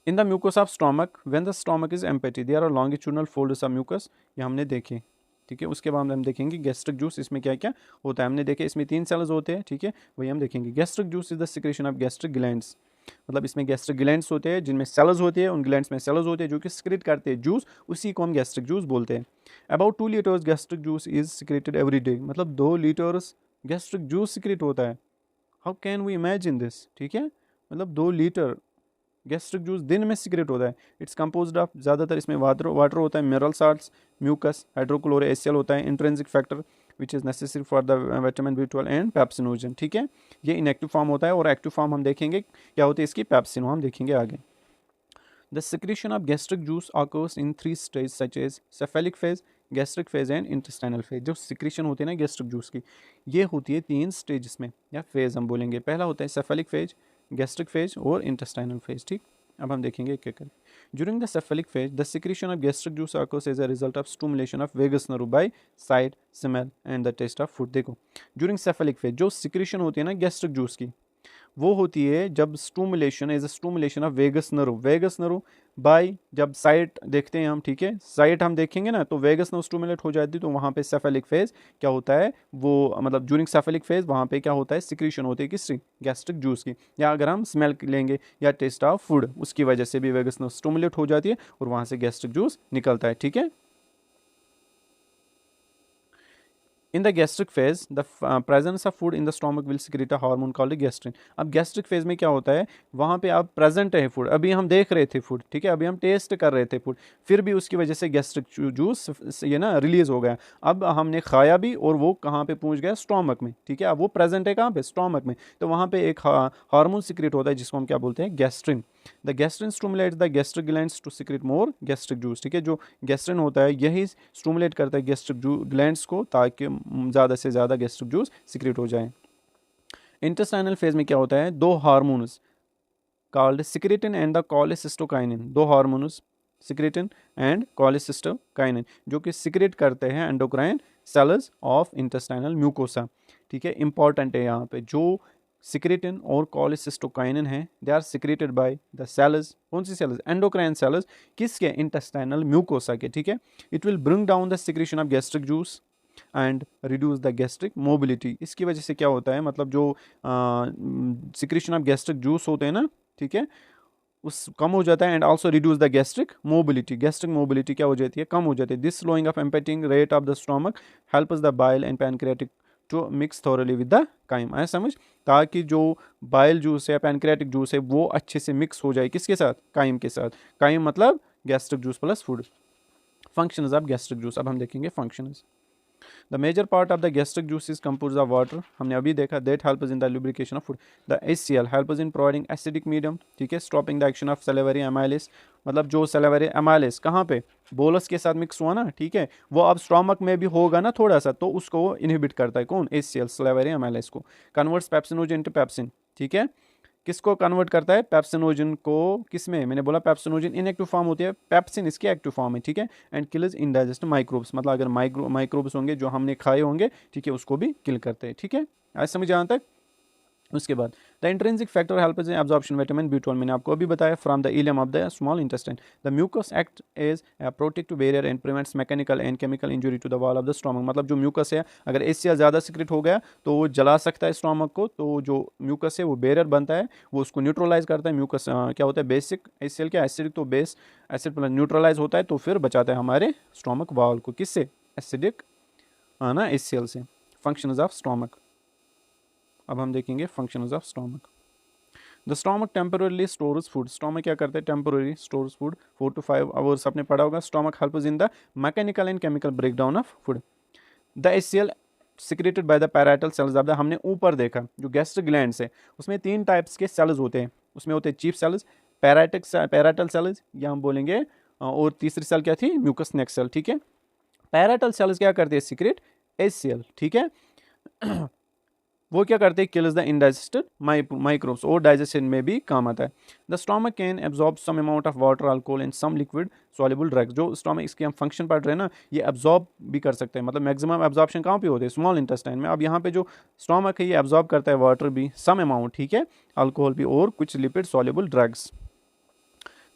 in the mucus of stomach when the stomach is empty there are longitudinal folds of mucus, ये हमने देखे, ठीक है। उसके बाद हम देखेंगे गैस्ट्रिक जूस, इसमें क्या क्या होता है, हमने देखे इसमें 3 सेल्स होते हैं, ठीक है, वही हम देखेंगे। Gastric juice is the secretion of gastric glands, मतलब इसमें गैस्ट्रिक ग्लैंड्स होते हैं जिनमें सेल्स होती है, उन ग्लैंड्स में सेल्स होते हैं जो कि सिक्रेट करते हैं जूस, उसी को हम गैस्ट्रिक जूस बोलते हैं। About 2 litres gastric juice is secreted every day, मतलब 2 लीटर्स गैस्ट्रिक जूस सिक्रेट होता है। How can we imagine this, ठीक है, मतलब 2 लीटर गैस्ट्रिक जूस दिन में सिक्रेट होता है। इट्स कंपोज्ड ऑफ, ज़्यादातर इसमें वाटर होता है, mineral salts, mucus, hydrochloric acid होता है, intrinsic factor which is necessary for the vitamin B12 and pepsinogen, ठीक है। ये इनएक्टिव फॉर्म होता है, और एक्टिव फॉर्म हम देखेंगे क्या होती है इसकी, पेप्सिनो, हम देखेंगे आगे। The secretion of gastric juice occurs in 3 stage such as cephalic phase, gastric phase and intestinal phase. जो सिक्रेशन होती है ना गैस्ट्रिक जूस की, ये होती है 3 स्टेज में, या फेज हम बोलेंगे। पहला होता है सेफेलिक फेज, गैस्ट्रिक फेज और इंटेस्टाइनल फेज, ठीक। अब हम देखेंगे क्या करें। During the cephalic phase the secretion of gastric juice occurs as a result of stimulation of vagus nerve by sight, smell and the taste of food. देखो ड्यूरिंग सेफेलिक फेज जो सिक्रेशन होती है ना गैस्ट्रिक जूस की, वो होती है जब stimulation as a stimulation of vagus nerve by, जब साइट देखते हैं हम, ठीक है, साइट हम देखेंगे ना तो वेगस नर्व स्टिमुलेट हो जाती है, तो वहाँ पे सेफेलिक फेज क्या होता है, वो मतलब ड्यूरिंग सेफेलिक फेज वहाँ पे क्या होता है, सिक्रीशन होती है किसकी, गैस्ट्रिक जूस की। या अगर हम स्मेल लेंगे या टेस्ट ऑफ फूड, उसकी वजह से भी वेगस नर्व स्टिमुलेट हो जाती है और वहाँ से गैस्ट्रिक जूस निकलता है, ठीक है। In the gastric phase, the presence of food in the stomach will secrete a hormone called gastrin. अब गैस्ट्रिक फेज में क्या होता है, वहाँ पे आप प्रेजेंट है फूड, अभी हम देख रहे थे फूड, ठीक है, अभी हम टेस्ट कर रहे थे फूड, फिर भी उसकी वजह से गैस्ट्रिक जूस ये ना रिलीज हो गया। अब हमने खाया भी और वो कहाँ पे पहुँच गया, स्टोमक में, ठीक है। अब वो प्रेजेंट है कहाँ पे, स्टोमक में, तो वहाँ पे एक हार्मोन सिक्रेट होता है जिसको हम क्या बोलते हैं, gastrin. The gastrin stimulates the gastric glands to secrete more gastric juice, ठीक है। जो गैस्ट्रिन होता है यही स्टिमुलेट करता है गैस्ट्रिक ग्लैंड्स को, ताकि ज़्यादा से ज़्यादा गैस्ट्रिक जूस सिक्रेट हो जाए। इंटेस्टाइनल फेज में क्या होता है, 2 hormones called secretin and the cholecystokinin, 2 hormones secretin and cholecystokinin जो कि सिक्रेट करते हैं endocrine cells of intestinal mucosa, ठीक है। इंपॉर्टेंट है यहाँ पे, जो सिक्रेटिन और कोलेसिस्टोकाइनिन है, they are secreted by the cells, कौन सी सेल्स, एंडोक्राइन सेल्स, किसके, इंटेस्टाइनल म्यूकोसा के, ठीक है। It will bring down the secretion of gastric juice and reduce the gastric mobility. इसकी वजह से क्या होता है, मतलब जो सिक्रेशन ऑफ गैस्ट्रिक जूस होते हैं ना, ठीक है, उस कम हो जाता है, and also reduce the gastric mobility, gastric mobility क्या हो जाती है, कम हो जाती है। This slowing of emptying rate of the stomach helps the bile and pancreatic to mix thoroughly with the chyme, आया समझ, ताकि जो बाइल जूस है, पैनक्रियाटिक जूस है, वो अच्छे से मिक्स हो जाए किसके साथ, काइम के साथ। काइम मतलब gastric juice plus food. Functions of gastric juice, अब हम देखेंगे functions. The major part of the gastric juice is compose of water, हमने अभी देखा, that helps in the lubrication of food. The HCl helps in providing acidic medium, ठीक है, stopping the action of salivary amylase, मतलब जो सैलिवरी एमाइलेस कहाँ पे, बोलस के साथ मिक्स हुआ ना, ठीक है, वो अब स्टोमक में भी होगा ना थोड़ा सा, तो उसको इनहिबिट करता है, कौन, HCl, सैलिवरी एमाइलेस को। कन्वर्ट्स पेप्सिनोजन इनटू पेप्सिन, ठीक है, किसको कन्वर्ट करता है, पेप्सिनोजन को, किसमें, मैंने बोला पेप्सिनोजन इनएक्टिव फॉर्म होती है, पेप्सिन इसकी एक्टिव फॉर्म है, ठीक है। एंड किल्स इनडाइजेस्टिव माइक्रोब्स, मतलब अगर माइक्रोब्स होंगे जो हमने खाए होंगे, ठीक है, उसको भी किल करते हैं, ठीक है, आज समझ यहाँ तक। उसके बाद the intrinsic factor help in absorption vitamin B12, मैंने आपको अभी बताया, from the ileum of the small intestine. The mucus act as a protective barrier and prevents mechanical and chemical injury to the wall of the stomach. मतलब जो म्यूकस है अगर HCl ज़्यादा सिक्रेट हो गया तो वो जला सकता है स्टोमक को, तो जो म्यूकस है वो बैरियर बनता है, वो उसको न्यूट्रलाइज करता है। म्यूकस क्या होता है, बेसिक HCl क्या एसिडिक, तो बेस एसिड प्लस न्यूट्रलाइज होता है तो फिर बचाता है हमारे स्टोमक वॉल को, किससे, एसिडिक ना HCl से। फंक्शंस ऑफ स्टोमक, अब हम देखेंगे functions of stomach. The stomach temporarily stores food, stomach क्या करता है, temporary stores food 4 to 5 hours, आपने पढ़ा होगा। Stomach helps in the mechanical and chemical breakdown of food. The HCl secreted by the parietal cells of the, हमने ऊपर देखा जो गैस्ट्रिक ग्लैंड्स है उसमें 3 टाइप्स के सेल्स होते हैं, उसमें होते हैं चीफ सेल्स, पैराइटल सेल्स या हम बोलेंगे, और तीसरी सेल क्या थी, म्यूकस नेक्स सेल, ठीक है। पैराइटल सेल्स क्या करते हैं, सिक्रेट HCl, ठीक है। वो क्या करते हैं, किल्स द इनडाइजेस्टेड माइक्रोब्स, और डाइजेशन में भी काम आता है। The stomach can absorb some amount of water, alcohol and some liquid soluble drugs. जो स्टोमक, इसके हम फंक्शन पढ़ रहे हैं ना, ये एब्जॉर्ब भी कर सकते हैं, मतलब मैक्सिमम एब्जॉर्प्शन कहाँ पे होते हैं, स्मॉल इंटेस्टाइन में। अब यहाँ पे जो स्टोमक है ये एब्जॉर्ब करता है वाटर भी सम अमाउंट, ठीक है, अल्कोहल भी, और कुछ lipid soluble drugs.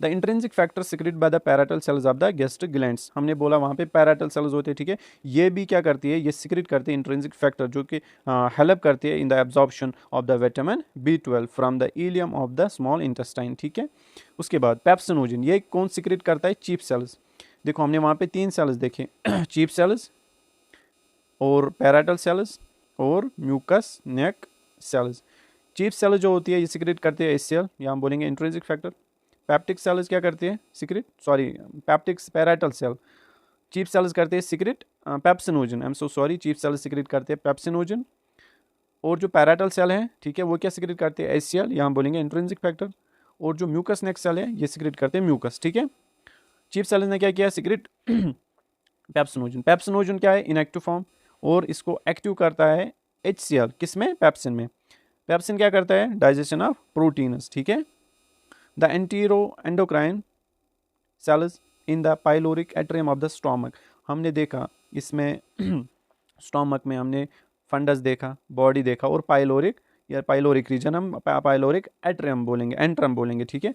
The intrinsic factor secrete by the parietal cells of the gastric glands, हमने बोला वहाँ पे पैराइटल सेल्स होते हैं, ठीक है। ये भी क्या करती है, ये सिक्रेट करती है इंट्रिंसिक फैक्टर, जो कि हेल्प करती है इन the absorption of the vitamin B12 from the ileum of the small intestine, ठीक है। उसके बाद पेप्सिनोजन, ये कौन सिक्रेट करता है, चीफ सेल्स। देखो हमने वहाँ पे 3 सेल्स देखे चीफ सेल्स और पैराइटल सेल्स और म्यूकस नेक सेल्स। चीफ सेल्स जो होती है ये सिक्रेट करती है HCl, या हम बोलेंगे इंट्रिंसिक फैक्टर। पैप्टिक सेल्स क्या करती है, secrete, sorry peptics parietal cell, chief cells करते हैं secrete pepsinogen, I am so sorry, chief cells secrete करते हैं पेप्सिनोजन। और जो पैराइटल सेल है, ठीक है, वो क्या सिक्रेट करते हैं, HCl, यहाँ बोलेंगे इंट्रिंसिक फैक्टर। और जो म्यूकस नेक्स सेल है ये सिक्रेट करते हैं म्यूकस, ठीक है। चीफ सेल्स ने क्या किया, सिक्रेट पेप्सिनोजन। पेप्सिनोजन क्या है, इनएक्टिव फॉर्म, और इसको एक्टिव करता है HCl, किसमें, पेप्सिन में। पेप्सिन क्या करता है, डाइजेशन ऑफ प्रोटीन्स, ठीक है। The endocrine cells in the pyloric atrium of the stomach, हमने देखा इसमें स्टोमक में हमने फंडस देखा, बॉडी देखा, और पाइलोरिक या पाइलोरिक रीजन हम पाइलोरिक एट्रियम बोलेंगे, एंट्रम बोलेंगे, ठीक है।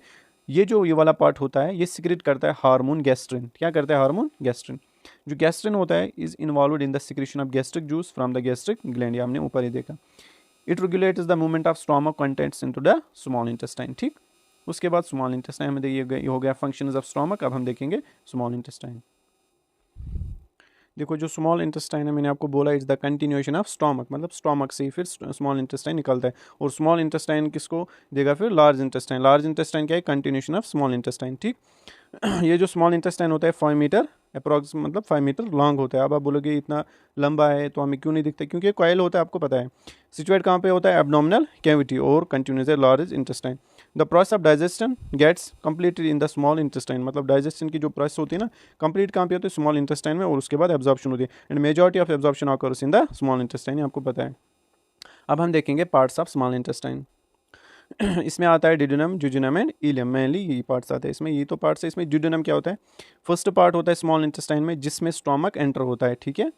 ये जो ये वाला पार्ट होता है ये सिक्रेट करता है हार्मोन गैस्ट्रिन, क्या करता है, हार्मोन गैस्ट्रिन। जो गैस्ट्रिन होता है is involved in the secretion of gastric juice from the gastric gland, ये हमने ऊपर ही देखा। It regulates the movement of stomach contents into the small intestine, ठीक। उसके बाद स्मॉल इंटेस्टाइन में ये हो गया फंक्शंस ऑफ स्टोमक। अब हम देखेंगे स्मॉल इंटेस्टाइन। देखो जो स्मॉल इंटेस्टाइन है मैंने आपको बोला it's the continuation of stomach, मतलब स्टोमक से ही फिर स्मॉल इंटेस्टाइन निकलता है, और स्मॉल इंटेस्टाइन किसको देगा, फिर लार्ज इंटेस्टाइन। लार्ज इंटेस्टाइन क्या है, कंटिन्यूएशन ऑफ स्मॉल इंटेस्टाइन, ठीक। ये जो स्मॉल इंटेस्टाइन होता है 5 मीटर अप्रॉक्स, मतलब 5 मीटर लॉन्ग होता है। अब आप बोलोगे इतना लंबा है तो हमें क्यों नहीं दिखता, क्योंकि कॉइल होता है, आपको पता है। सिचुएट कहाँ पे होता है, एब्डोमिनल कैविटी, और कंटिन्यूस है large intestine. The process of digestion gets completed in the small intestine, मतलब डाइजेशन की जो प्रोसेस होती है ना, कंप्लीट कहाँ पे होती है, स्मॉल इंटेस्टाइन में, और उसके बाद एब्जॉर्प्शन होती है। And majority of absorption occurs in the small intestine, आपको पता है। अब हम देखेंगे पार्ट्स ऑफ स्मॉल इंटेस्टाइन। इसमें आता है डिड्यूनम, जुजुनम एंड इलियम, मेनली ये पार्ट्स आते हैं इसमें। ये तो पार्ट्स है इसमें। डिड्यूनम क्या होता है, फर्स्ट पार्ट होता है स्मॉल इंटेस्टाइन में जिसमें स्टोमक एंटर होता है, ठीक है।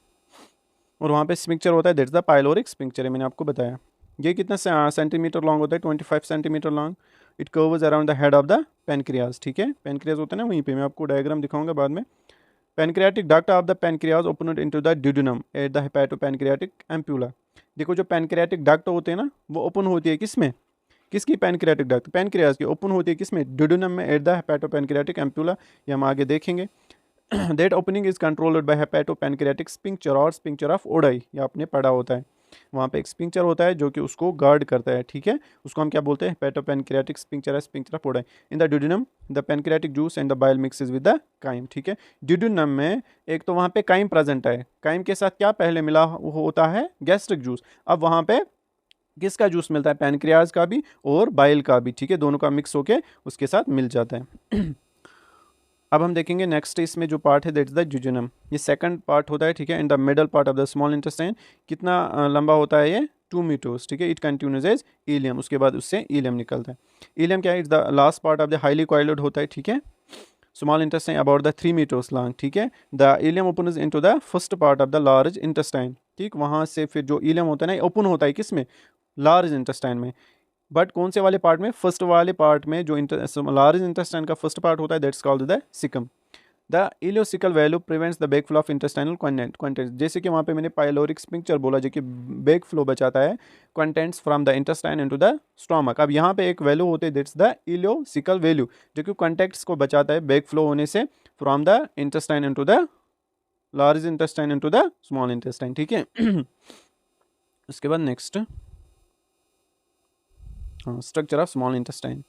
और वहाँ पे स्पिंक्चर होता है, दैट्स द पाइलोरिक स्पिंक्चर है, मैंने आपको बताया। ये कितना सेंटीमीटर लॉन्ग होता है, 25 centimetre long. It curves around the head of the pancreas, ठीक है। पेनक्रियाज होता है ना, वहीं पे मैं आपको डायग्राम दिखाऊंगा बाद में। Pancreatic duct of the pancreas open into the duodenum at the hepatopancreatic ampulla. देखो जो पेनक्रियाटिक डक्ट होते हैं ना वो ओपन होती है किसमें, किसकी, पेनक्रियाटिक डक्ट, पेनक्रियाज की ओपन होती है किसमें, डिड्यूनम में एट द हेपेटोपेनक्रियाटिक एम्प्यूला, ये हम आगे देखेंगे। That opening is controlled by hepatopancreatic sphincter और स्पिंक्चर ऑफ ओडाई, ये आपने पढ़ा होता है। वहाँ पे एक स्पिंक्चर होता है जो कि उसको गार्ड करता है, ठीक है। उसको हम क्या बोलते हैं, हेपेटोपेनक्रियाटिक स्पिंक्चर है, sphincter of Oddi. In the duodenum the pancreatic juice and the bile mixes with the chyme, ठीक है। डिड्यूनम में एक तो वहाँ पे काइम प्रेजेंट है, काइम के साथ क्या पहले मिला होता है, गैस्ट्रिक जूस। अब वहाँ पे किसका जूस मिलता है, पैनक्रियाज का भी और बाइल का भी, ठीक है। दोनों का मिक्स होके उसके साथ मिल जाता है। अब हम देखेंगे नेक्स्ट इसमें जो पार्ट है दैट्स द जुजुनम, ये सेकंड पार्ट होता है, ठीक है। In the middle part of the small intestine, कितना लंबा होता है ये, 2 मीटर्स, ठीक है। इट कंटिन्यूज एज इलियम, उसके बाद उससे इलियम निकलता है। इलियम क्या है, it's the last part of the highly coiled होता है, ठीक है। Small intestine about the 3 metres long, ठीक है। The ileum open into the first part of the large intestine, ठीक। वहाँ से फिर जो इलियम होता है ना ओपन होता है किसमें, लार्ज इंटेस्टाइन में। बट कौन से वाले पार्ट में, फर्स्ट वाले पार्ट में जो लार्ज इंटेस्टाइन का फर्स्ट पार्ट होता है, that's called the caecum. The ileocaecal valve prevents the back flow of intestinal contents, जैसे कि वहाँ पे मैंने पाइलोरिक स्पिंक्चर बोला जो कि बैक फ्लो बचाता है contents from the intestine into the stomach. अब यहाँ पे एक वैल्यू होते है दैट्स द इलियोसिकल वैल्यू, जो कि कंटेंट्स को बचाता है बैक फ्लो होने से from the intestine into the large intestine into the small intestine, ठीक है। उसके बाद next structure of small intestine.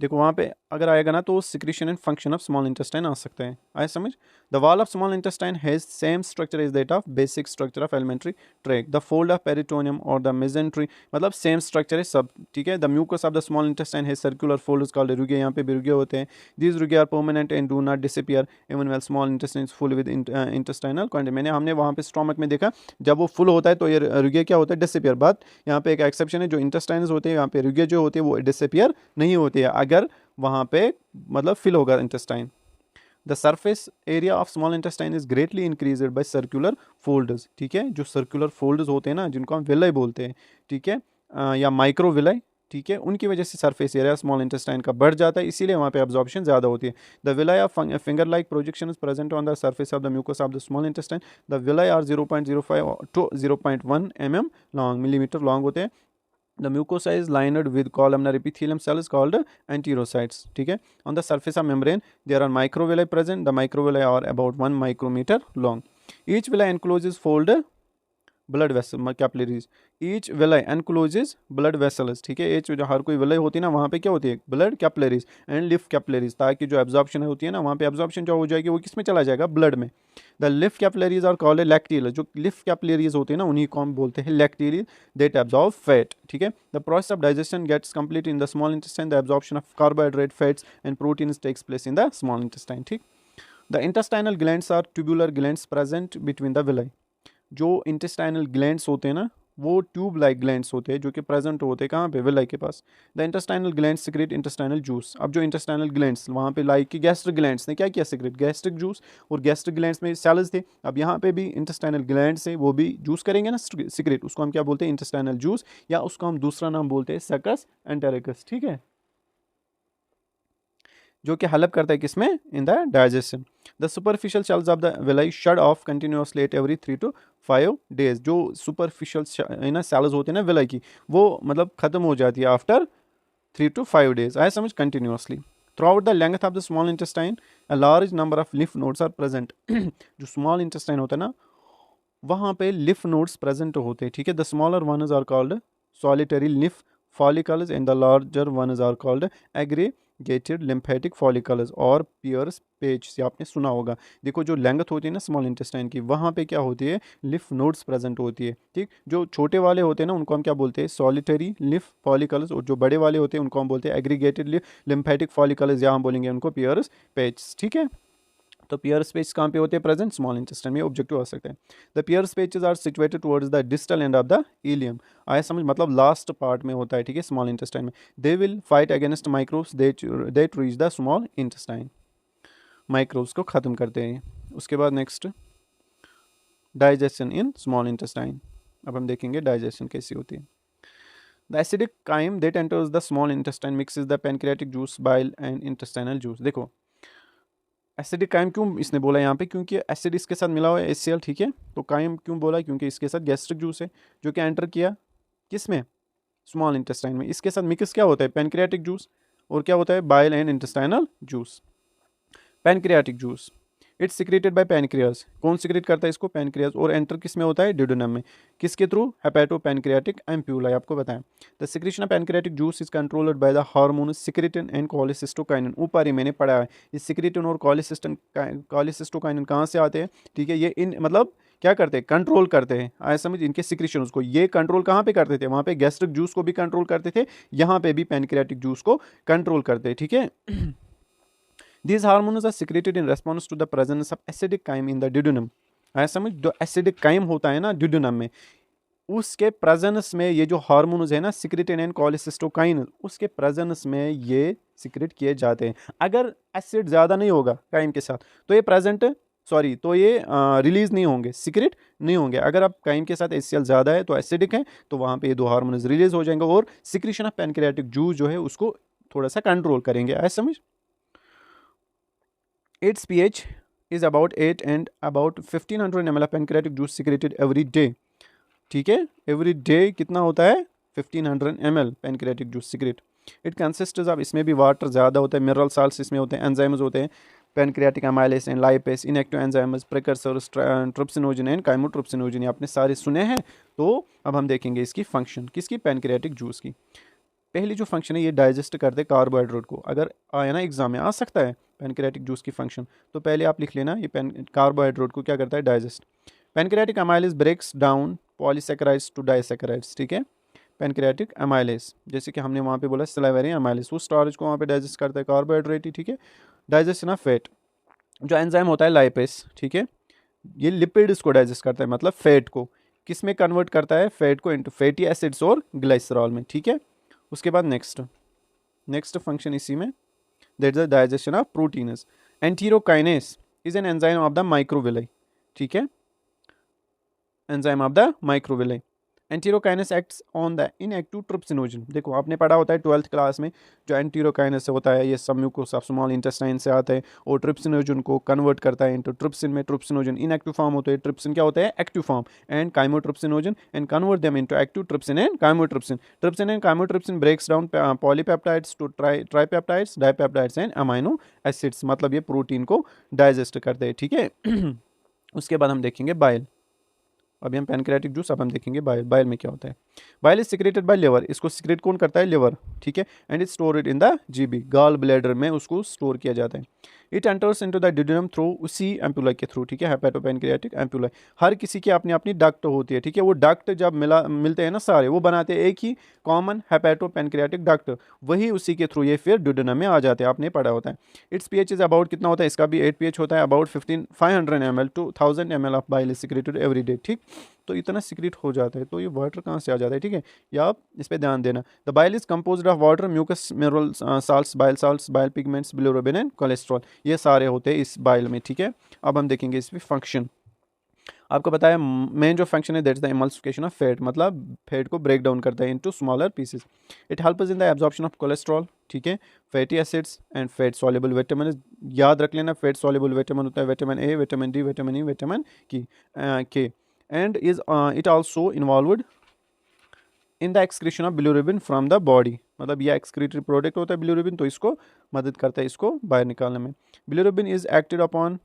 देखो वहाँ पे अगर आएगा ना तो secretion and function of small intestine आ सकता है, आए समझ। The wall of small intestine has same structure is that of basic structure of alimentary tract. The fold of peritoneum और द मेजेंट्री, मतलब सेम स्ट्रक्चर है सब, ठीक है। The mucus of the small intestine has circular folds called rugae, यहाँ पे भी रुगे होते हैं। These rugae are permanent and do not disappear even well small intestine is full with intestinal content. हमने वहाँ पे स्टोमक में देखा जब वो फुल होता है तो ये रुगे क्या होता है, डिसअपीयर। बात यहाँ पे एक एक्सेप्शन है, जो इंटेस्टाइन्स होते हैं यहाँ पे रुगे जो होते हैं वो डिसअपीयर नहीं होते हैं अगर वहाँ पे मतलब फिल होगा intestine. The surface area of small intestine is greatly increased by circular folds, ठीक है। जो सर्कुलर फोल्ड्स होते हैं ना, जिनको हम विलय बोलते हैं, ठीक है, या माइक्रो विलय, ठीक है, उनकी वजह से सरफेस एरिया स्मॉल इंटेस्टाइन का बढ़ जाता है, इसीलिए वहाँ पे एब्जॉर्प्शन ज़्यादा होती है। The villi of finger like projection is present on the surface of the mucus of the small intestine. The villi are 0.05 to 0.1 mm long, millimetre long होते हैं। The mucosa is lined with columnar epithelium cell is called enterocytes, ठीक है। On the surface of membrane there are microvilli present. The microvilli are about 1 micrometer long. Each villi encloses fold blood vessel capillaries. Each विलय एनक्लोजेज ब्लड वेसल्स, ठीक है। एच जो हर कोई विलय होती है ना वहाँ पे क्या होती है, ब्लड कैपिलरीज एंड लिफ कैपिलरीज, ताकि जो एब्जॉर्प्शन होती है ना वहाँ पे एब्जॉर्प्शन जो हो जाएगी वो किस में चला जाएगा, ब्लड में। द लिफ कैपिलरीज आर कॉल्ड लैक्टियल, जो लिफ कैपिलरीज होती है ना उन्हीं को हम बोलते हैं लैक्टियल, दैट एब्जॉर्ब फैट, ठीक है। The process of digestion gets complete in the small intestine. The absorption of carbohydrate, fats and proteins takes place in the small intestine, ठीक। The intestinal glands are tubular glands present between the villi. जो इंटेस्टाइनल ग्लैंड्स होते हैं ना वो ट्यूब लाइक ग्लैंड्स होते हैं जो कि प्रेजेंट होते हैं कहाँ पे, विलाई के पास। The intestinal glands secrete intestinal juice. अब जो इंटेस्टाइनल ग्लैंड्स वहाँ पे लाइक की गैस्ट्रिक ग्लैंड्स ने क्या किया, सिक्रेट गैस्ट्रिक जूस, और गैस्ट्रिक ग्लैंड्स में सेल्स थे। अब यहाँ पे भी इंटेस्टाइनल ग्लैंड्स है वो भी जूस करेंगे ना सिक्रेट, उसको हम क्या बोलते हैं, इंटेस्टाइनल जूस, या उसको हम दूसरा नाम बोलते हैं सकस एंटेरिकस, ठीक है, जो कि हेल्प करता है किसमें, in the digestion. The superficial cells of the villi shed off continuously at every 3 to 5 days। जो सुपरफिशियल ना सेल्स होते हैं ना विलाई की, वो मतलब खत्म हो जाती है आफ्टर 3 to 5 days, आया समझ, continuously. Through out the length of the small intestine a large number of लिफ नोड्स आर प्रेजेंट। जो स्मॉल इंटेस्टाइन होता है ना वहाँ पे लिफ नोड्स प्रेजेंट होते हैं, ठीक है। The smaller ones are called solitary lymph follicles and the larger ones are called aggregated lymphatic follicles और Peyer's patch से आपने सुना होगा। देखो जो लेंथ होती है ना स्मॉल इंटेस्टाइन की, वहाँ पे क्या होती है, लिफ नोड्स प्रेजेंट होती है, ठीक। जो छोटे वाले होते हैं ना उनको हम क्या बोलते हैं, सॉलिटरी लिफ फॉलिकल्स, और जो बड़े वाले होते हैं उनको हम बोलते हैं एग्रीगेटेड लिम्फेटिक फॉलिकल्स, या हम बोलेंगे उनको Peyer's patch, ठीक है। तो Peyer's patch कहाँ पे होते हैं, प्रेजेंट स्मॉल इंटेस्टाइन में, ऑब्जेक्टिव आ सकता है। The Peyer's patches are situated towards the distal end of the ileum, आया समझ, मतलब लास्ट पार्ट में होता है, ठीक है, स्मॉल इंटेस्टाइन में। They will fight against microbes that reach the small intestine, microbes को खत्म करते हैं। उसके बाद next digestion in small intestine. अब हम देखेंगे डाइजेशन कैसी होती है। The acidic chyme that enters the small intestine mixes the pancreatic juice, bile and intestinal juice. देखो एसिडिक काइम क्यों इसने बोला यहाँ पे, क्योंकि एसिड इसके साथ मिला हुआ है HCl, ठीक है। तो काइम क्यों बोला, क्योंकि इसके साथ गैस्ट्रिक जूस है जो कि एंटर किया किस में, स्मॉल इंटेस्टाइन में। इसके साथ मिक्स क्या होता है, पैनक्रियाटिक जूस, और क्या होता है, bile and intestinal juice. Pancreatic juice it's secreted bye pancreas, कौन सिक्रेट करता है इसको, पैनक्रियाज, और एंटर किस में होता है, डिडोनम में, किसके थ्रू, हेपेटो पैनक्रियाटिक एम्प्यूला, आपको बताएं। The secretion of pancreatic juice is controlled by the hormone secretin and cholecystokinin. ऊपर ही मैंने पढ़ा है ये सिक्रेटिन और कोलेसिस्टोकाइनिन कहाँ से आते हैं, ठीक है। ये इन मतलब क्या करते हैं, कंट्रोल करते हैं, आया समझ, इनके सिक्रेशन उसको। ये कंट्रोल कहाँ पे करते थे, वहाँ पे गैस्ट्रिक जूस को भी कंट्रोल करते थे, यहाँ पे भी पैनक्रियाटिक जूस को कंट्रोल करते हैं, ठीक है। These hormones are secreted in response to the presence of acidic chyme in the duodenum। आया समझ, जो एसिडिक काइम होता है ना ड्यूडेनम में, उसके प्रेजेंस में ये जो हार्मोन्स है ना सिक्रेटिन एंड कोलेसिस्टोकाइन, उसके प्रेजेंस में ये सिक्रेट किए जाते हैं। अगर एसिड ज़्यादा नहीं होगा काइम के साथ तो ये प्रेजेंट सॉरी, तो ये रिलीज नहीं होंगे, सीक्रेट नहीं होंगे। अगर आप काइम के साथ HCl ज़्यादा है तो एसिडिक है, तो वहाँ पे ये दो हार्मोन्स रिलीज हो जाएंगे और सिक्रीशन ऑफ पैनक्रियाटिक जूस जो है उसको थोड़ा सा कंट्रोल करेंगे। आया समझ? It's pH is about 8 and about 1500 ml of pancreatic juice secreted every day। ठीक है, एवरी डे कितना होता है? 1500 ml pancreatic juice secrete. It consist of, इसमें भी वाटर ज़्यादा होता है, मिनरल साल्ट्स इसमें होते हैं, एंजाइम्स होते हैं, pancreatic amylase and lipase, inactive enzymes, precursors, trypsinogen and chymotrypsinogen, आपने सारे सुने हैं। तो अब हम देखेंगे इसकी फंक्शन, किसकी? पैनक्रियाटिक जूस की। पहली जो फंक्शन है, ये डाइजेस्ट करते हैं कार्बोहाइड्रेट को। अगर आया ना एग्जाम में आ सकता है पैनक्रियाटिक जूस की फंक्शन, तो पहले आप लिख लेना, ये कार्बोहाइड्रेट को क्या करता है? Digest. Pancreatic amylase breaks down polysaccharides to disaccharides. ठीक है, पैनक्रियाटिक अमाइलेज, जैसे कि हमने वहाँ पे बोला सलाइवरी अमाइलेज, वो स्टार्च को वहाँ पे डाइजेस्ट करता है, कार्बोहाइड्रेट ही। ठीक है, डाइजेशन ऑफ फैट, जो एंजाइम होता है लाइपेस, ठीक है, ये लिपिड्स को डाइजेस्ट करता है, मतलब फैट को किस में कन्वर्ट करता है? फैट को इनटू फैटी एसिड्स और ग्लाइसरॉल में। ठीक है, उसके बाद नेक्स्ट फंक्शन इसी में, that is the digestion of proteins. Enterokinase is an enzyme of the microvilli. ठीक है, enzyme of the microvilli. Enterokinase acts on the inactive trypsinogen. देखो आपने पढ़ा होता है 12th क्लास में, जो एंटीरोकाइनेस होता है ये सबम्यूकोस ऑफ स्मॉल इंटेस्टाइन से आता है और ट्रिप्सिनोजन को कन्वर्ट करता है इनटू ट्रिप्सिन में। ट्रिप्सिनोजन इनएक्टिव फॉर्म होता है, ट्रिप्सिन क्या होता है? Active form, and chymotrypsinogen and convert them into active trypsin and chymotrypsin. Trypsin and chymotrypsin breaks down polypeptides to tripeptides, dipeptides and amino acids, मतलब ये प्रोटीन को डाइजेस्ट करते हैं। ठीक है उसके बाद हम देखेंगे बाइल। अभी हम पैनक्रियाटिक जूस, अब हम देखेंगे बाइल। बाइल में क्या होता है? Bile is secreted by liver, इसको सिक्रेट कौन करता है? लिवर। ठीक है, and is stored in the GB, gall bladder में उसको स्टोर किया जाता है। It enters into the duodenum through, उसी एम्पुलाई के थ्रू। ठीक है, हेपेटोपैनक्रियाटिक एम्पुलाई, हर किसी की अपनी अपनी डक्ट होती है। ठीक है, वो डक्ट जब मिलते हैं ना सारे, वो बनाते हैं एक ही कॉमन हेपेटोपैनक्रियाटिक डक्ट, वही उसी के थ्रू ये फिर ड्यूडेनम में आ जाते हैं, आपने पढ़ा होता है। इट्स pH इज अबाउट, कितना होता है? इसका भी 8 pH होता है, about 500 ml to 1000 ml of bile is secreted every day. ठीक, तो इतना सिक्रेट हो जाता है, तो ये वाटर कहाँ से आ जाता है? ठीक है, या आप इस पर ध्यान देना। The bile is composed of water, mucus, mineral salts, bile pigments, bilirubin and cholesterol, ये सारे होते हैं इस बाइल में। ठीक है, अब हम देखेंगे इसमें फंक्शन। आपको पता है मेन जो फंक्शन है that's the emulsification of fat, मतलब फैट को ब्रेक डाउन करता है into smaller pieces. It helps in the absorption of cholesterol. ठीक है, fatty acids and fat soluble vitamin, याद रख लेना, फैट सॉल्युबल विटामिन होता है vitamin A, vitamin D, vitamin E, vitamin K, and is it also involved in the excretion of bilirubin from the body, मतलब यह एक्सक्रीटरी प्रोडक्ट होता है बिलिरुबिन, तो इसको मदद करता है इसको बाहर निकालने में। Bilirubin is acted upon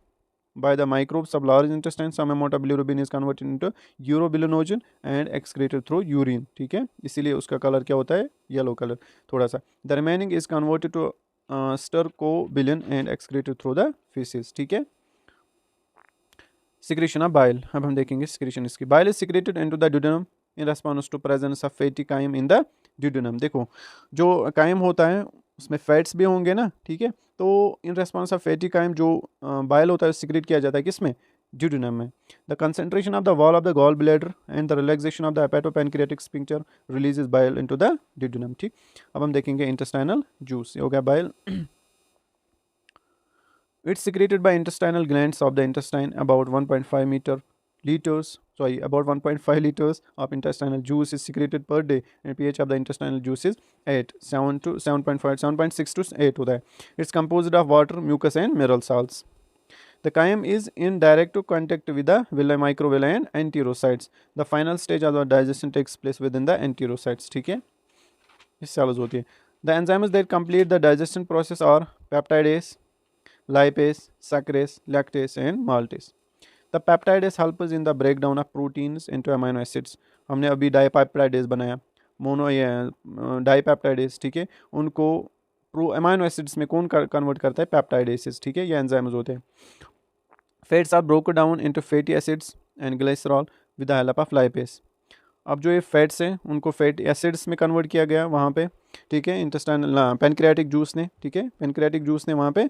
by the microbes of large intestine, some amount of bilirubin is converted into urobilinogen and excreted through urine। ठीक है, इसीलिए उसका कलर क्या होता है? येलो कलर थोड़ा सा। the remaining is converted to stercobilin and excreted through the feces। ठीक है, secretion of bile, अब हम देखेंगे secretion इसकी। bile is secreted into the duodenum in response to presence of fatty chyme in the duodenum। देखो जो कायम होता है उसमें फैट्स भी होंगे ना, ठीक है, तो in response of fatty chyme जो बाइल होता है सिक्रेट किया जाता है किसमें? ड्यूडेनम में। The concentration of the wall of the gall bladder and the relaxation of the hepatopancreatic sphincter releases bile into the duodenum. ठीक, अब हम देखेंगे इंटेस्टाइनल जूस, ये हो गया bile. It's secreted by intestinal glands of the intestine, about 1.5 about 1.5 liters of intestinal juice is secreted per day, and pH of the intestinal juice is 7 to 7.5, 7.6 to 8 होता है। It's composed of water, mucus and mineral salts. The chyme is in direct contact with the villi, microvilli and enterocytes. The final stage of the digestion takes place within the enterocytes। ठीक है, ये cells होती है। The enzymes that complete the digestion process are peptidase, lipase, saccharase, lactase and maltase. The peptidase helps in the breakdown of proteins into amino acids। हमने अभी डाइपेप्टाइडेज बनाया, मोनो ये डाइपेप्टाइडेज। ठीक है, उनको अमाइनो एसिड्स में कौन कन्वर्ट करता है? पेप्टाइडेसेस। ठीक है, ये एंजाइम्स होते हैं। Fats are broken down into fatty acids and glycerol with the help of lipase. अब जो ये फैट्स हैं उनको फैटी एसिड्स में कन्वर्ट किया गया वहाँ पे। ठीक है, इंटेस्टाइनल पैनक्रियाटिक जूस ने, ठीक है, पैनक्रियाटिक जूस ने वहाँ पे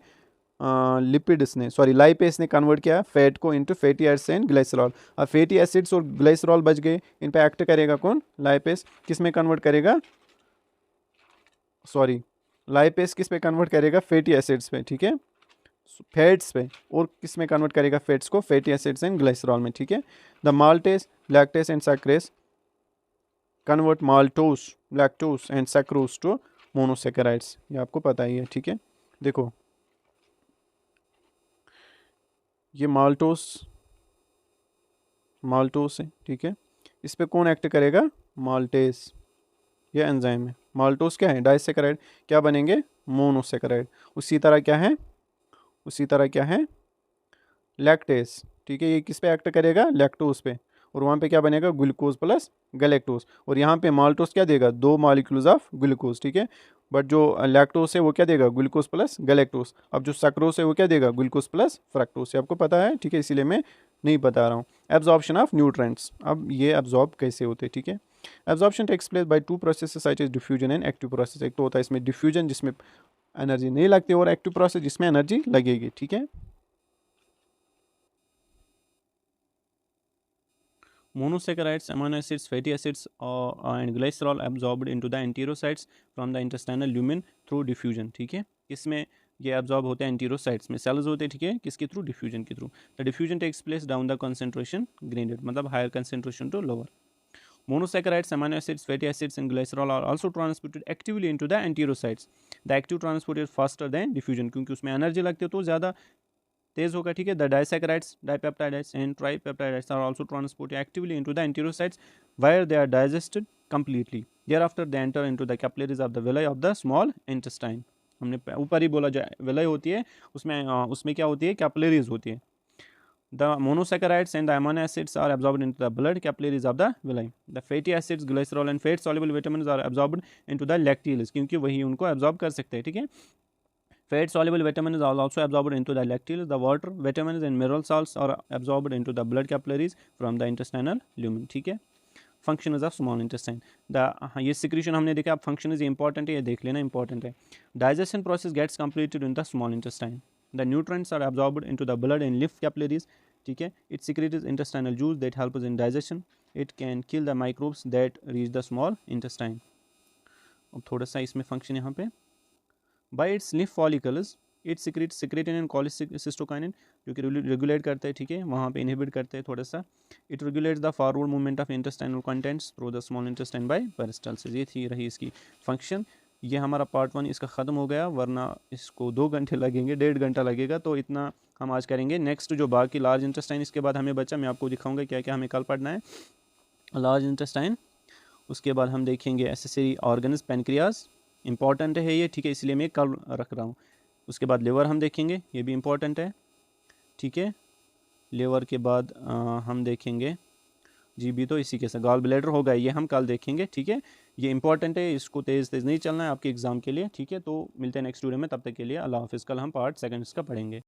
लिपिड्स ने, सॉरी लाइपेस ने कन्वर्ट किया फैट को into fatty acids and glycerol. अब फैटी एसिड्स और ग्लाइसरॉल बच गए, इन पे एक्ट करेगा कौन? लाइपेस। किस में कन्वर्ट करेगा? सॉरी, लाइपेस किस पे कन्वर्ट करेगा? फैटी एसिड्स पे। ठीक है, फैट्स पे, और किस में कन्वर्ट करेगा फैट्स को, फैटी एसिड्स एंड ग्लाइसरॉल में, ठीक है। The maltase, lactase and sucrase convert maltose, lactose and sucrose to monosaccharides, ये आपको पता ही है, ठीक है। देखो ये माल्टोस है, ठीक है। इस पे कौन एक्ट करेगा, माल्टेस, ये एंजाइम है। माल्टोस क्या है, डाइसेकेराइड, क्या बनेंगे, मोनोसेकेराइड। उसी तरह क्या है लैक्टेस, ठीक है, ये किस पे एक्ट करेगा, लैक्टोस पे, और वहाँ पे क्या बनेगा, ग्लूकोज प्लस गैलेक्टोज, और यहाँ पे माल्टोस क्या देगा, 2 मॉलिक्यूल्स ऑफ ग्लूकोज, ठीक है। बट जो लैक्टोस है वो क्या देगा, ग्लूकोज प्लस गैलेक्टोज। अब जो सक्रोस है वो क्या देगा, ग्लूकोज प्लस फ्रक्टोज, आपको पता है, ठीक है, इसीलिए मैं नहीं बता रहा हूँ। एब्जॉर्प्शन ऑफ न्यूट्रेंट्स, अब ये एब्जॉर्ब कैसे होते हैं, ठीक है। Absorption takes place by 2 processes such as diffusion and active process. एक तो होता है इसमें डिफ्यूजन जिसमें एनर्जी नहीं लगती, और एक्टिव प्रोसेस जिसमें एनर्जी लगेगी, ठीक है। Monosaccharides, amino acids, fatty acids, and glycerol absorbed into the enterocytes from the intestinal lumen through diffusion, ठीक है। इसमें ये absorb होते हैं enterocytes में, cells होते हैं, ठीक है, किसके थ्रू, diffusion के through. The diffusion takes place down the concentration gradient, मतलब higher concentration to lower. Monosaccharides, amino acids, fatty acids, and glycerol are also transported actively into the enterocytes. The active transport is faster than diffusion, क्योंकि उसमें एनर्जी लगती है तो ज़्यादा तेज होगा, ठीक है। The disaccharides, dipeptides and tripeptides are also transported actively into the enterocytes where they are digested completely. Thereafter they enter into the capillaries of the villi of the small intestine. हमने ऊपर ही बोला, जाए विलाई होती है उसमें क्या होती है, कैपिलरीज होती है। The monosaccharides and the amino acids are absorbed into the blood capillaries of the villi. The fatty acids, glycerol and fat soluble vitamins are absorbed into the lacteals, क्योंकि वही उनको absorb कर सकते हैं, ठीक है। Fat soluble vitamins are also absorbed into the lacteals. The water, vitamins and mineral salts are absorbed into the blood capillaries from the intestinal lumen, ठीक है। फंक्शंस ऑफ स्मॉल इंटेस्टाइन, ये सिक्रीशन हमने देखा, अब फंक्शन इज इंपॉर्टेंट है, ये देख लेना इंपॉर्टेंट है। Digestion process gets completed in the small intestine. The nutrients are absorbed into the blood and lymph capillaries, ठीक है। It secretes intestinal juice that helps in digestion. It can kill the microbes that reach the small intestine. अब थोड़ा सा इसमें फंक्शन यहाँ पे, by its lymph follicles it secretin and cholecystokinin, जो कि रेगुलेट करते हैं, ठीक है, वहाँ पे इनहिबिट करते हैं थोड़ा सा। It regulates the forward movement of intestinal contents through the small intestine bye peristalsis. ये थी रही इसकी फंक्शन। ये हमारा पार्ट 1 इसका ख़त्म हो गया, वरना इसको 2 घंटे लगेंगे, 1.5 घंटा लगेगा, तो इतना हम आज करेंगे। नेक्स्ट जो बाकी लार्ज इंटेस्टाइन इसके बाद हमें बचा, मैं आपको दिखाऊंगा क्या क्या हमें कल पढ़ना है। लार्ज इंटेस्टाइन, उसके बाद हम देखेंगे एसेसरी ऑर्गन्स, पैनक्रियाज इंपॉर्टेंट है ये, ठीक है, इसलिए मैं कल रख रहा हूँ। उसके बाद लिवर हम देखेंगे, ये भी इंपॉर्टेंट है, ठीक है। लिवर के बाद हम देखेंगे जीबी, तो इसी के साथ गॉल ब्लैडर होगा, ये हम कल देखेंगे, ठीक है। ये इंपॉर्टेंट है, इसको तेज़ नहीं चलना है आपके एग्जाम के लिए, ठीक है। तो मिलते हैं नेक्स्ट वीडियो में, तब तक के लिए अल्लाह हाफिज़। कल हम पार्ट 2 इसका पढ़ेंगे।